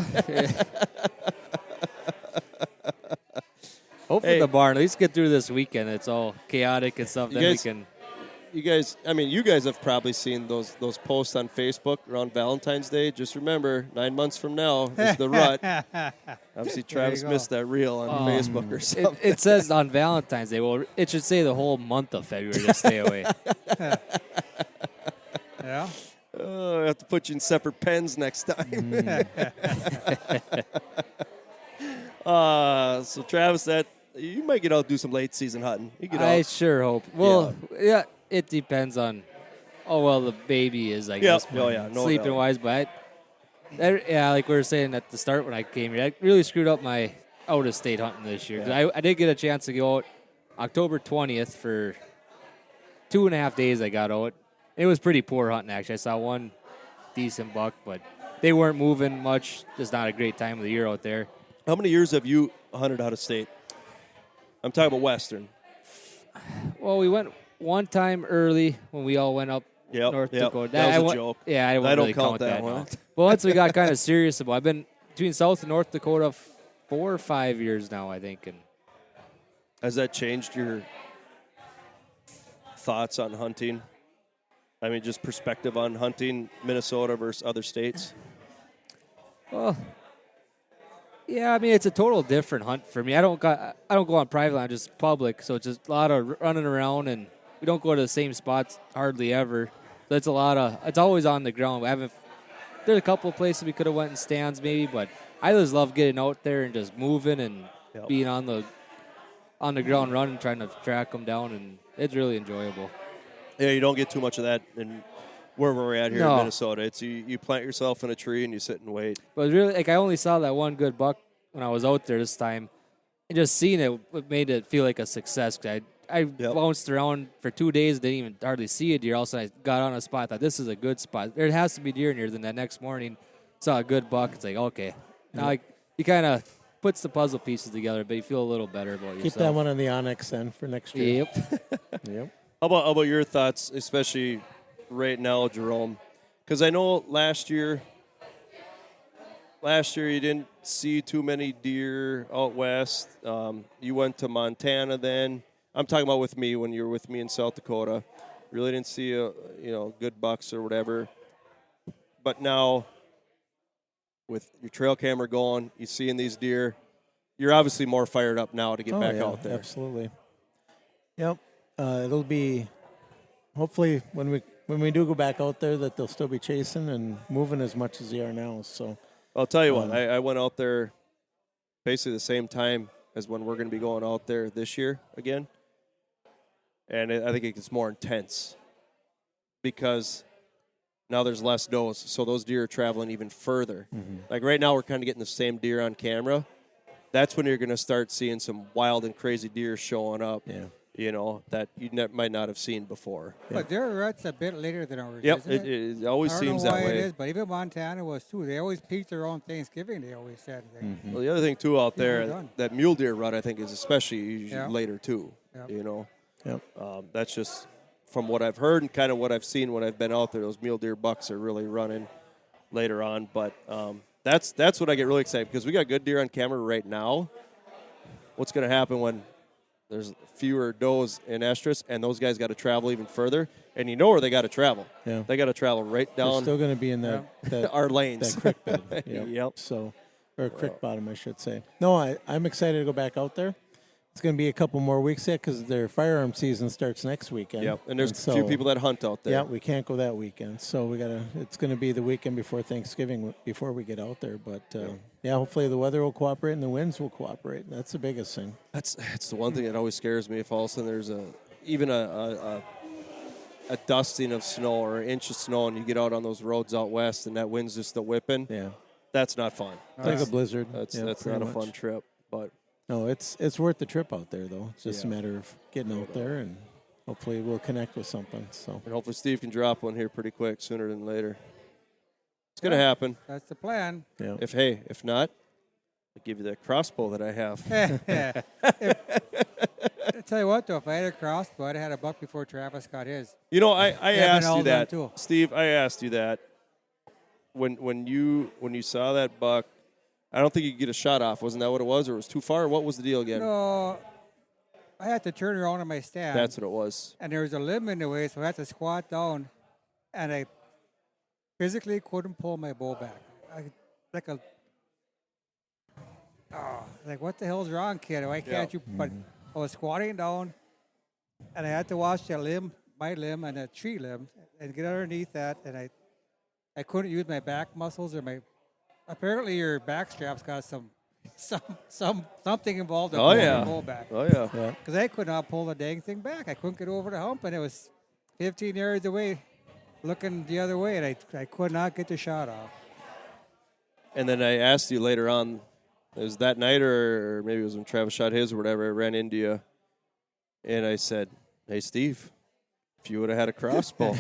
Hopefully the barn. At least get through this weekend. It's all chaotic and stuff. Then we can you guys, I mean, you guys have probably seen those posts on Facebook around Valentine's Day. Just remember, 9 months from now is the rut. Obviously, Travis go. missed that reel on Facebook or something. It says on Valentine's Day. Well, it should say the whole month of February to stay away. Yeah. Oh, I have to put you in separate pens next time. So Travis, that you might get out and do some late season hunting. You get I out. sure hope. Well, yeah, it depends on how well the baby is, I guess. Oh, yeah, no sleeping doubt. wise, but like we were saying at the start when I came here, I really screwed up my out of state hunting this year. 'Cause I did get a chance to go out October 20th for 2.5 days. I got out. It was pretty poor hunting actually. I saw one decent buck, but they weren't moving much. Just not a great time of the year out there. How many years have you hunted out of state? I'm talking about Western. Well, we went one time early when we all went up North Dakota. That was a joke. Yeah, I wouldn't don't really count count that that. one. No. But once we got kind of serious about it, I've been between South and North Dakota 4 or 5 years now, I think. And Has that changed your thoughts on hunting? I mean, just perspective on hunting Minnesota versus other states? well, yeah, I mean it's a total different hunt for me. I don't go on private land, just public, so it's just a lot of running around, and we don't go to the same spots hardly ever. So it's it's always on the ground. There's a couple of places we could have went in stands maybe, but I just love getting out there and just moving and being on the ground running, trying to track them down, and it's really enjoyable. Yeah, you don't get too much of that in where we're at here No. in Minnesota. It's you plant yourself in a tree and you sit and wait. But really, like I only saw that one good buck when I was out there this time, and just seeing it made it feel like a success. 'Cause I bounced around for 2 days, didn't even hardly see a deer. All of a sudden, I got on a spot. Thought this is a good spot. There has to be deer in here. Then that next morning, saw a good buck. It's like okay, now you kind of puts the puzzle pieces together, but you feel a little better about yourself. Keep that one on the Onyx then for next year. Yep. Yep. How about your thoughts, especially right now, Jerome? Because I know last year you didn't see too many deer out west. You went to Montana then. I'm talking about with me when you were with me in South Dakota. Really didn't see good bucks or whatever. But now, with your trail camera going, you seeing these deer, you're obviously more fired up now to get back out there. Absolutely. Yep. It'll be hopefully when we do go back out there that they'll still be chasing and moving as much as they are now. So I'll tell you what, I went out there basically the same time as when we're going to be going out there this year again. And I think it gets more intense because now there's less does, so those deer are traveling even further. Mm-hmm. Like right now we're kind of getting the same deer on camera. That's when you're going to start seeing some wild and crazy deer showing up, that you might not have seen before. But their rut's a bit later than ours, Yep, isn't it? it always I don't seems know that why way. it is, but even Montana was too. They always peaked around Thanksgiving, they always said. Well, the other thing, too, out Yeah, there, we're done. that mule deer rut, I think, is especially usually later, too. Yep. Yep. That's just from what I've heard and kind of what I've seen when I've been out there. Those mule deer bucks are really running later on. But that's what I get really excited because we got good deer on camera right now. What's going to happen when there's fewer does in estrus and those guys got to travel even further? And you know where they got to travel. Yeah. They got to travel right they're down still going to be in that our lanes. that creek bed. Yep. Yep. So, or creek bottom, I should say. No, I'm excited to go back out there. It's going to be a couple more weeks yet because their firearm season starts next weekend. Yep. And there's a few people that hunt out there. Yeah, we can't go that weekend, so it's going to be the weekend before Thanksgiving before we get out there. But hopefully the weather will cooperate and the winds will cooperate. That's the biggest thing. That's the one thing that always scares me. If all of a sudden there's even a dusting of snow or an inch of snow, and you get out on those roads out west, and that wind's just a whipping. Yeah, that's not fun. It's like a blizzard. That's Yeah, not pretty a much. fun trip. But No, it's worth the trip out there though. It's just a matter of getting out there and hopefully we'll connect with something. So and hopefully Steve can drop one here pretty quick, sooner than later. It's gonna happen. That's the plan. yeah. If not, I'll give you that crossbow that I have. I tell you what, though, if I had a crossbow, I'd have had a buck before Travis got his. You know, I Yeah, asked but all you them that, too. Steve. I asked you that when you saw that buck. I don't think you could get a shot off. Wasn't that what it was, or it was too far? What was the deal again? No, I had to turn around on my stand. That's what it was. And there was a limb in the way, so I had to squat down, and I physically couldn't pull my bow back. Like what the hell's wrong, kid? Why can't you? But I was squatting down, and I had to watch that limb, my limb, and a tree limb, and get underneath that, and I couldn't use my back muscles or my. Apparently, your back strap's got something involved in pulling your bow back. Oh yeah. Because I could not pull the dang thing back. I couldn't get over the hump, and it was 15 yards away, looking the other way, and I could not get the shot off. And then I asked you later on, it was that night or maybe it was when Travis shot his or whatever, I ran into you, and I said, hey, Steve, if you would have had a crossbow,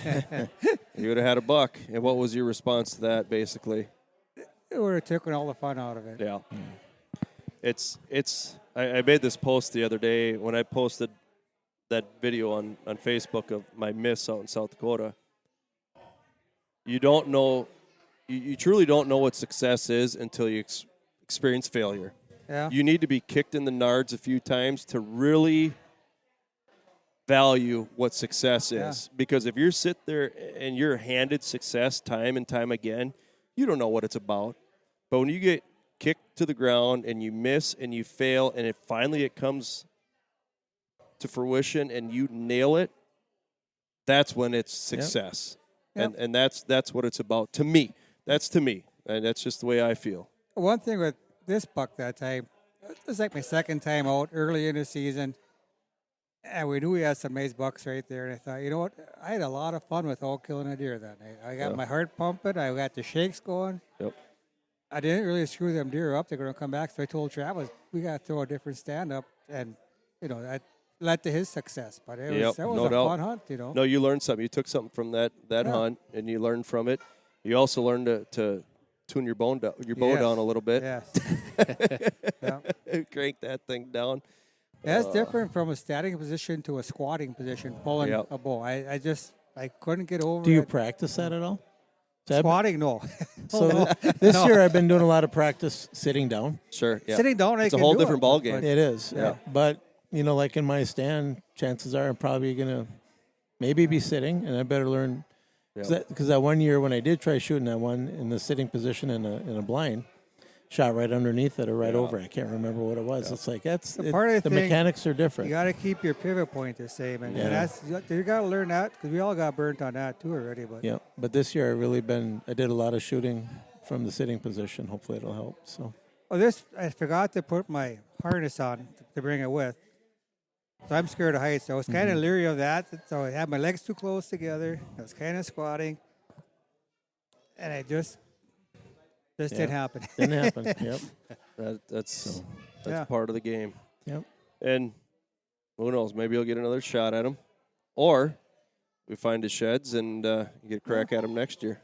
you would have had a buck. And what was your response to that, basically? It would have taken all the fun out of it. Yeah. I made this post the other day when I posted that video on Facebook of my miss out in South Dakota. You don't know, you truly don't know what success is until you experience failure. Yeah. You need to be kicked in the nards a few times to really value what success is. Because if you're sit there and you're handed success time and time again, you don't know what it's about. But when you get kicked to the ground and you miss and you fail and it comes to fruition and you nail it, that's when it's success. Yep. And that's what it's about to me. That's to me. And that's just the way I feel. One thing with this buck that time, it was like my second time out early in the season, and we knew we had some nice bucks right there. And I thought, you know what? I had a lot of fun with out killing a deer that night. I got my heart pumping. I got the shakes going. Yep. I didn't really screw them deer up. They're going to come back. So I told Travis, we got to throw a different stand up. And, I led to his success. But that was no a doubt. fun hunt, No, you learned something. You took something from that hunt, and you learned from it. You also learned to tune your bow down a little bit. Yes. Crank that thing down. That's different from a standing position to a squatting position, pulling a bow. I couldn't get over it. Do you practice that at all? Squatting, no. So this year I've been doing a lot of practice sitting down. Sure, yeah. Sitting down, it's a whole different ball game. It is, yeah. But, like in my stand, chances are I'm probably going to maybe be sitting, and I better learn. Because that one year when I did try shooting that one in the sitting position in a blind, shot right underneath it or right over it. I can't remember what it was. It's like the mechanics are different. You got to keep your pivot point the same, and you got to learn that because we all got burnt on that too already. But but this year I did a lot of shooting from the sitting position. Hopefully it'll help. So I forgot to put my harness on to bring it with. So I'm scared of heights. So I was kind of leery of that. So I had my legs too close together. I was kind of squatting, and I just didn't happen. Didn't happen. Yep. That's part of the game. Yep. And who knows? Maybe you'll get another shot at him, or we find his sheds and get a crack at him next year.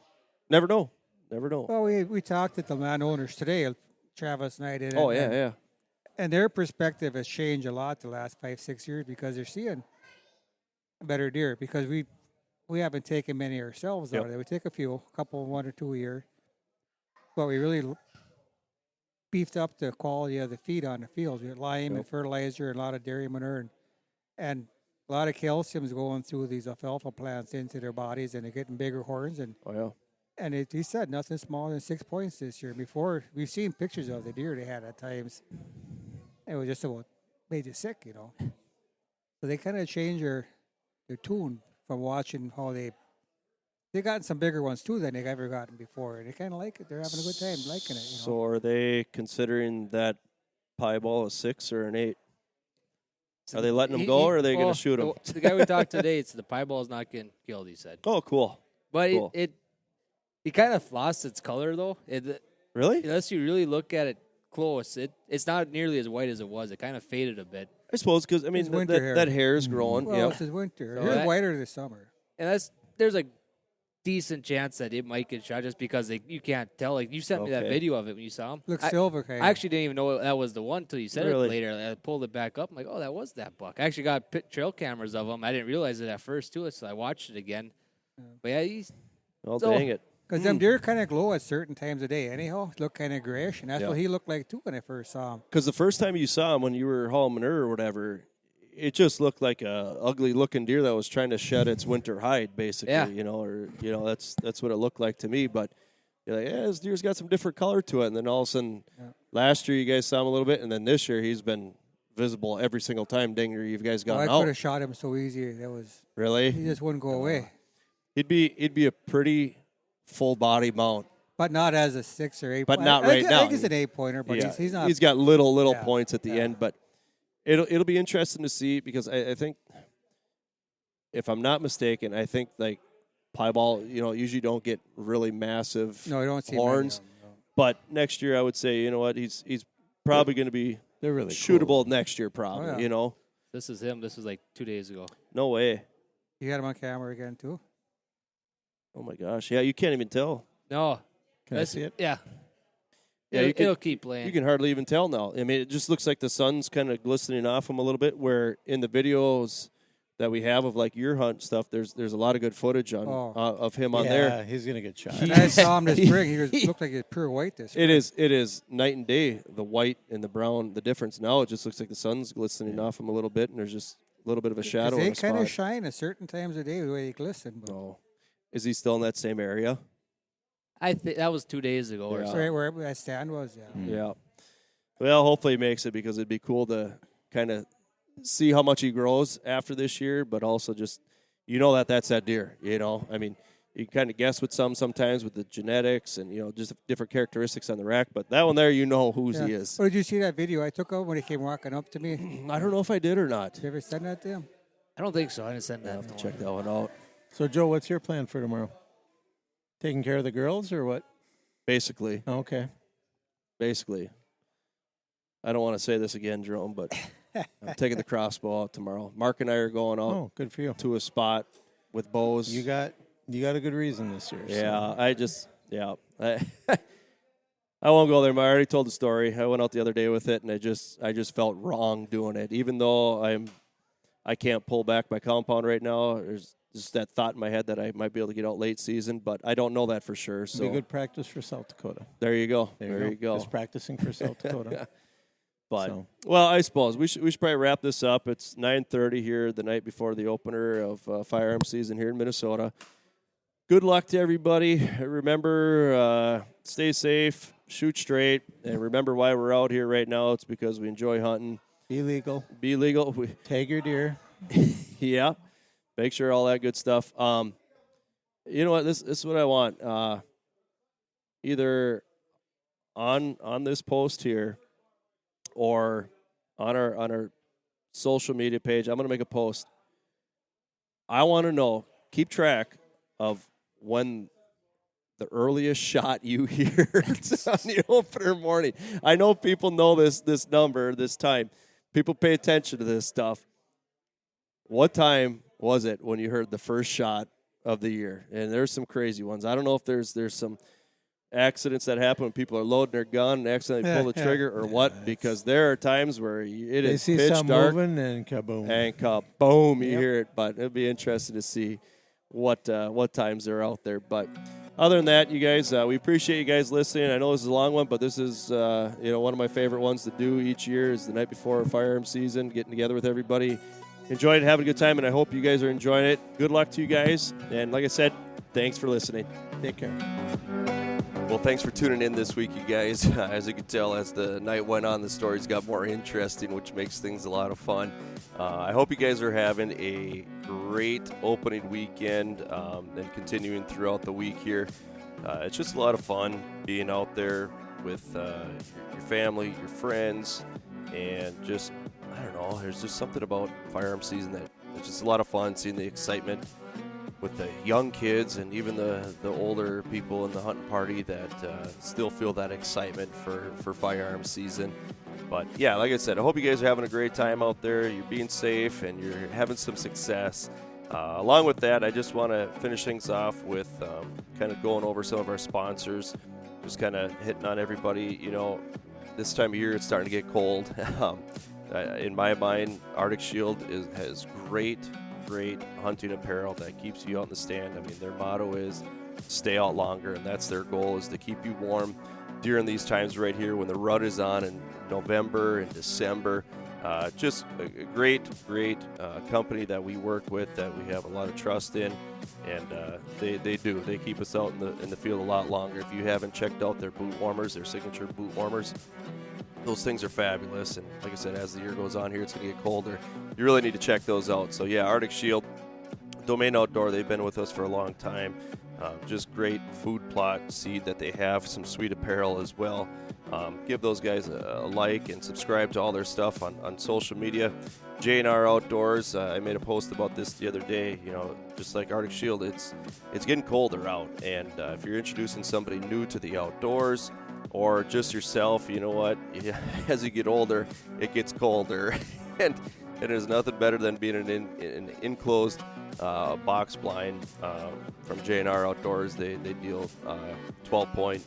Never know. Well, we talked to the landowners today. Travis and I did. Oh yeah. And their perspective has changed a lot the last 5-6 years because they're seeing better deer because we haven't taken many ourselves out of there. We take a couple, 1 or 2 a year. But we really beefed up the quality of the feed on the fields. We had lime and fertilizer and a lot of dairy manure and a lot of calcium's going through these alfalfa plants into their bodies and they're getting bigger horns. And he said nothing smaller than 6 points this year. Before, we've seen pictures of the deer they had at times. It was just about made you sick, So they kind of changed their tune from watching how they gotten some bigger ones too than they've ever gotten before. They kind of like it. They're having a good time liking it. So are they considering that pie ball a 6 or an 8? Are they letting them go, or are they going to shoot them? The guy we talked to today, the pie ball is not getting killed, he said. Oh, cool. But it kind of lost its color, though. Really? Unless you really look at it close, it's not nearly as white as it was. It kind of faded a bit. I suppose because, that hair is growing. Well, it's winter. So it's whiter this summer. And there's a decent chance that it might get shot just because you can't tell. Like, you sent me that video of it when you saw him. Looks silver kind of. I actually didn't even know that was the one until you said it later. I pulled it back up. I'm like, oh, that was that buck. I actually got trail cameras of him. I didn't realize it at first, too, so I watched it again. But, dang it. Because them deer kind of glow at certain times of day anyhow. Look kind of grayish, and that's what he looked like, too, when I first saw him. Because the first time you saw him when you were hauling manure or whatever, it just looked like a ugly looking deer that was trying to shed its winter hide, basically. Yeah. That's what it looked like to me. But you're like, this deer's got some different color to it. And then all of a sudden, last year you guys saw him a little bit, and then this year he's been visible every single time. Dinger, you guys got I out. could have shot him so easy. That was Really? he just wouldn't go away. He'd be a pretty full body mount. But not as a 6 or 8. But not right I now. think he's an 8-pointer, but he's not. He's got little Yeah. points at the end, but it'll be interesting to see because I think, if I'm not mistaken, I think like piebald, usually don't get really massive No, you don't see horns. many of them, no. But next year, I would say, you know what, he's probably going to be They're really shootable next year, probably. Oh, yeah. This is him. This was like 2 days ago. No way. You had him on camera again too. Oh my gosh, yeah, you can't even tell. No. Can I see it? Yeah. Yeah, It'll keep playing. You can hardly even tell now. I mean, it just looks like the sun's kind of glistening off him a little bit. Where in the videos that we have of like your hunt stuff, there's a lot of good footage on of him on there. Yeah, he's gonna get shot. And I saw him this spring. He looked like he was pure white this spring. It is night and day, the white and the brown, the difference. Now it just looks like the sun's glistening off him a little bit, and there's just a little bit of a shadow. They in a kind spot. of shine at certain times of day the way they glisten. But Oh, is he still in that same area? I think that was 2 days ago or Yeah. something. right where that stand was, Yeah. Well, hopefully he makes it because it'd be cool to kind of see how much he grows after this year, but also just that's that deer. I mean, you kind of guess with sometimes with the genetics and just different characteristics on the rack, but that one there, whose he is. Oh, did you see that video I took of when he came walking up to me? I don't know if I did or not. Did you ever send that to him? I don't think so. I didn't send I'll that. have to check that one out. So, Joe, what's your plan for tomorrow? Taking care of the girls or what? Basically. Okay. I don't want to say this again, Jerome, but I'm taking the crossbow out tomorrow. Mark and I are going out Oh, good for you. to a spot with bows. You got a good reason this year. so. I won't go there. I already told the story. I went out the other day with it, and I just felt wrong doing it. Even though I can't pull back my compound right now. There's just that thought in my head that I might be able to get out late season, but I don't know that for sure. So Be good practice for South Dakota. there you go. There you go. Just practicing for South Dakota. But So. well, I suppose we should probably wrap this up. It's 9:30 here, the night before the opener of firearms season here in Minnesota. Good luck to everybody. Remember, stay safe, shoot straight, and remember why we're out here right now. It's because we enjoy hunting. Be legal. Be legal. Tag your deer. Yeah, make sure all that good stuff. You know what? This is what I want. Either on this post here, or on our social media page, I'm going to make a post. I want to know. Keep track of when the earliest shot you hear on the opener morning. I know people know this number, this time. People pay attention to this stuff. What time was it when you heard the first shot of the year? And there's some crazy ones. I don't know if there's some accidents that happen when people are loading their gun and accidentally pull the trigger or what, because there are times where it is They see pitch something dark moving and kaboom. and kaboom, you hear it. But it'll be interesting to see what times they're out there. But other than that, you guys, we appreciate you guys listening. I know this is a long one, but this is one of my favorite ones to do each year is the night before firearms season, getting together with everybody, enjoying it, having a good time, and I hope you guys are enjoying it. Good luck to you guys, and like I said, thanks for listening. Take care. Well, thanks for tuning in this week, you guys. As you can tell, as the night went on, the stories got more interesting, which makes things a lot of fun. I hope you guys are having a great opening weekend and continuing throughout the week here. It's just a lot of fun being out there with your family, your friends, and just, I don't know, there's just something about firearm season that it's just a lot of fun, seeing the excitement with the young kids and even the older people in the hunting party that still feel that excitement for firearms season. But yeah, like I said, I hope you guys are having a great time out there. You're being safe and you're having some success. Along with that, I just want to finish things off with kind of going over some of our sponsors, just kind of hitting on everybody. This time of year it's starting to get cold. In my mind, Arctic Shield has great hunting apparel that keeps you out in the stand. I mean, their motto is stay out longer, and that's their goal, is to keep you warm during these times right here when the rut is on in November and December. Just a great company that we work with, that we have a lot of trust in, and they keep us out in the field a lot longer. If you haven't checked out their boot warmers, their signature boot warmers, those things are fabulous. And like I said, as the year goes on here, it's going to get colder. You really need to check those out. So yeah, Arctic Shield, Domain Outdoor, they've been with us for a long time. Just great food plot seed that they have, some sweet apparel as well. Give those guys a like and subscribe to all their stuff on social media. J&R Outdoors, I made a post about this the other day. You know, just like Arctic Shield, it's getting colder out, and if you're introducing somebody new to the outdoors, or just yourself, you know what, as you get older, it gets colder, and there's nothing better than being in an enclosed box blind from J&R Outdoors. They deal 12-point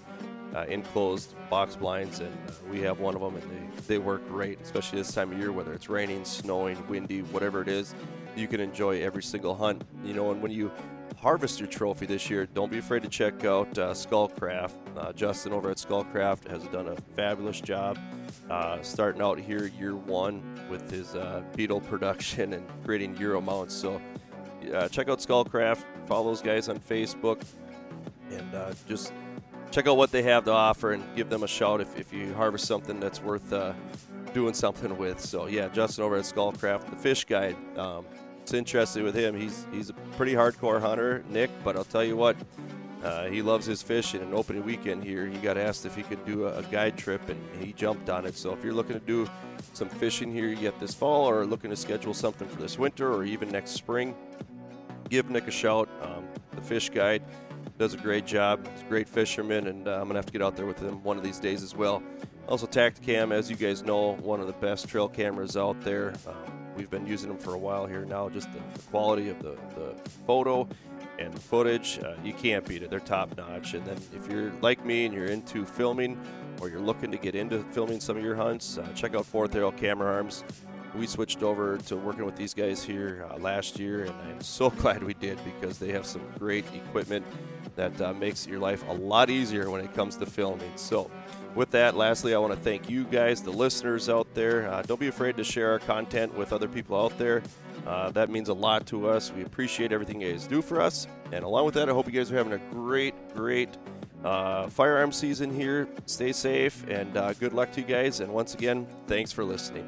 enclosed box blinds, and we have one of them, and they work great, especially this time of year, whether it's raining, snowing, windy, whatever it is. You can enjoy every single hunt, you know. And when you harvest your trophy this year, don't be afraid to check out Skullcraft. Justin over at Skullcraft has done a fabulous job starting out here year one with his beetle production and creating Euro mounts. So check out Skullcraft, follow those guys on Facebook, and just check out what they have to offer and give them a shout if you harvest something that's worth doing something with. So yeah, Justin over at Skullcraft, the fish guide. It's interesting with him. He's a pretty hardcore hunter, Nick, but I'll tell you what, he loves his fish. In an opening weekend here, he got asked if he could do a guide trip, and he jumped on it. So if you're looking to do some fishing here yet this fall, or looking to schedule something for this winter or even next spring, give Nick a shout. The fish guide does a great job. He's a great fisherman, and I'm going to have to get out there with him one of these days as well. Also, Tacticam, as you guys know, one of the best trail cameras out there. We've been using them for a while here now. Just the quality of the photo and the footage, you can't beat it. They're top notch. And then if you're like me and you're into filming, or you're looking to get into filming some of your hunts, check out Fourth Arrow Camera Arms. We switched over to working with these guys here last year, and I'm so glad we did, because they have some great equipment that makes your life a lot easier when it comes to filming. So with that, lastly, I want to thank you guys, the listeners out there. Don't be afraid to share our content with other people out there. That means a lot to us. We appreciate everything you guys do for us. And along with that, I hope you guys are having a great firearm season here. Stay safe, and good luck to you guys. And once again, thanks for listening.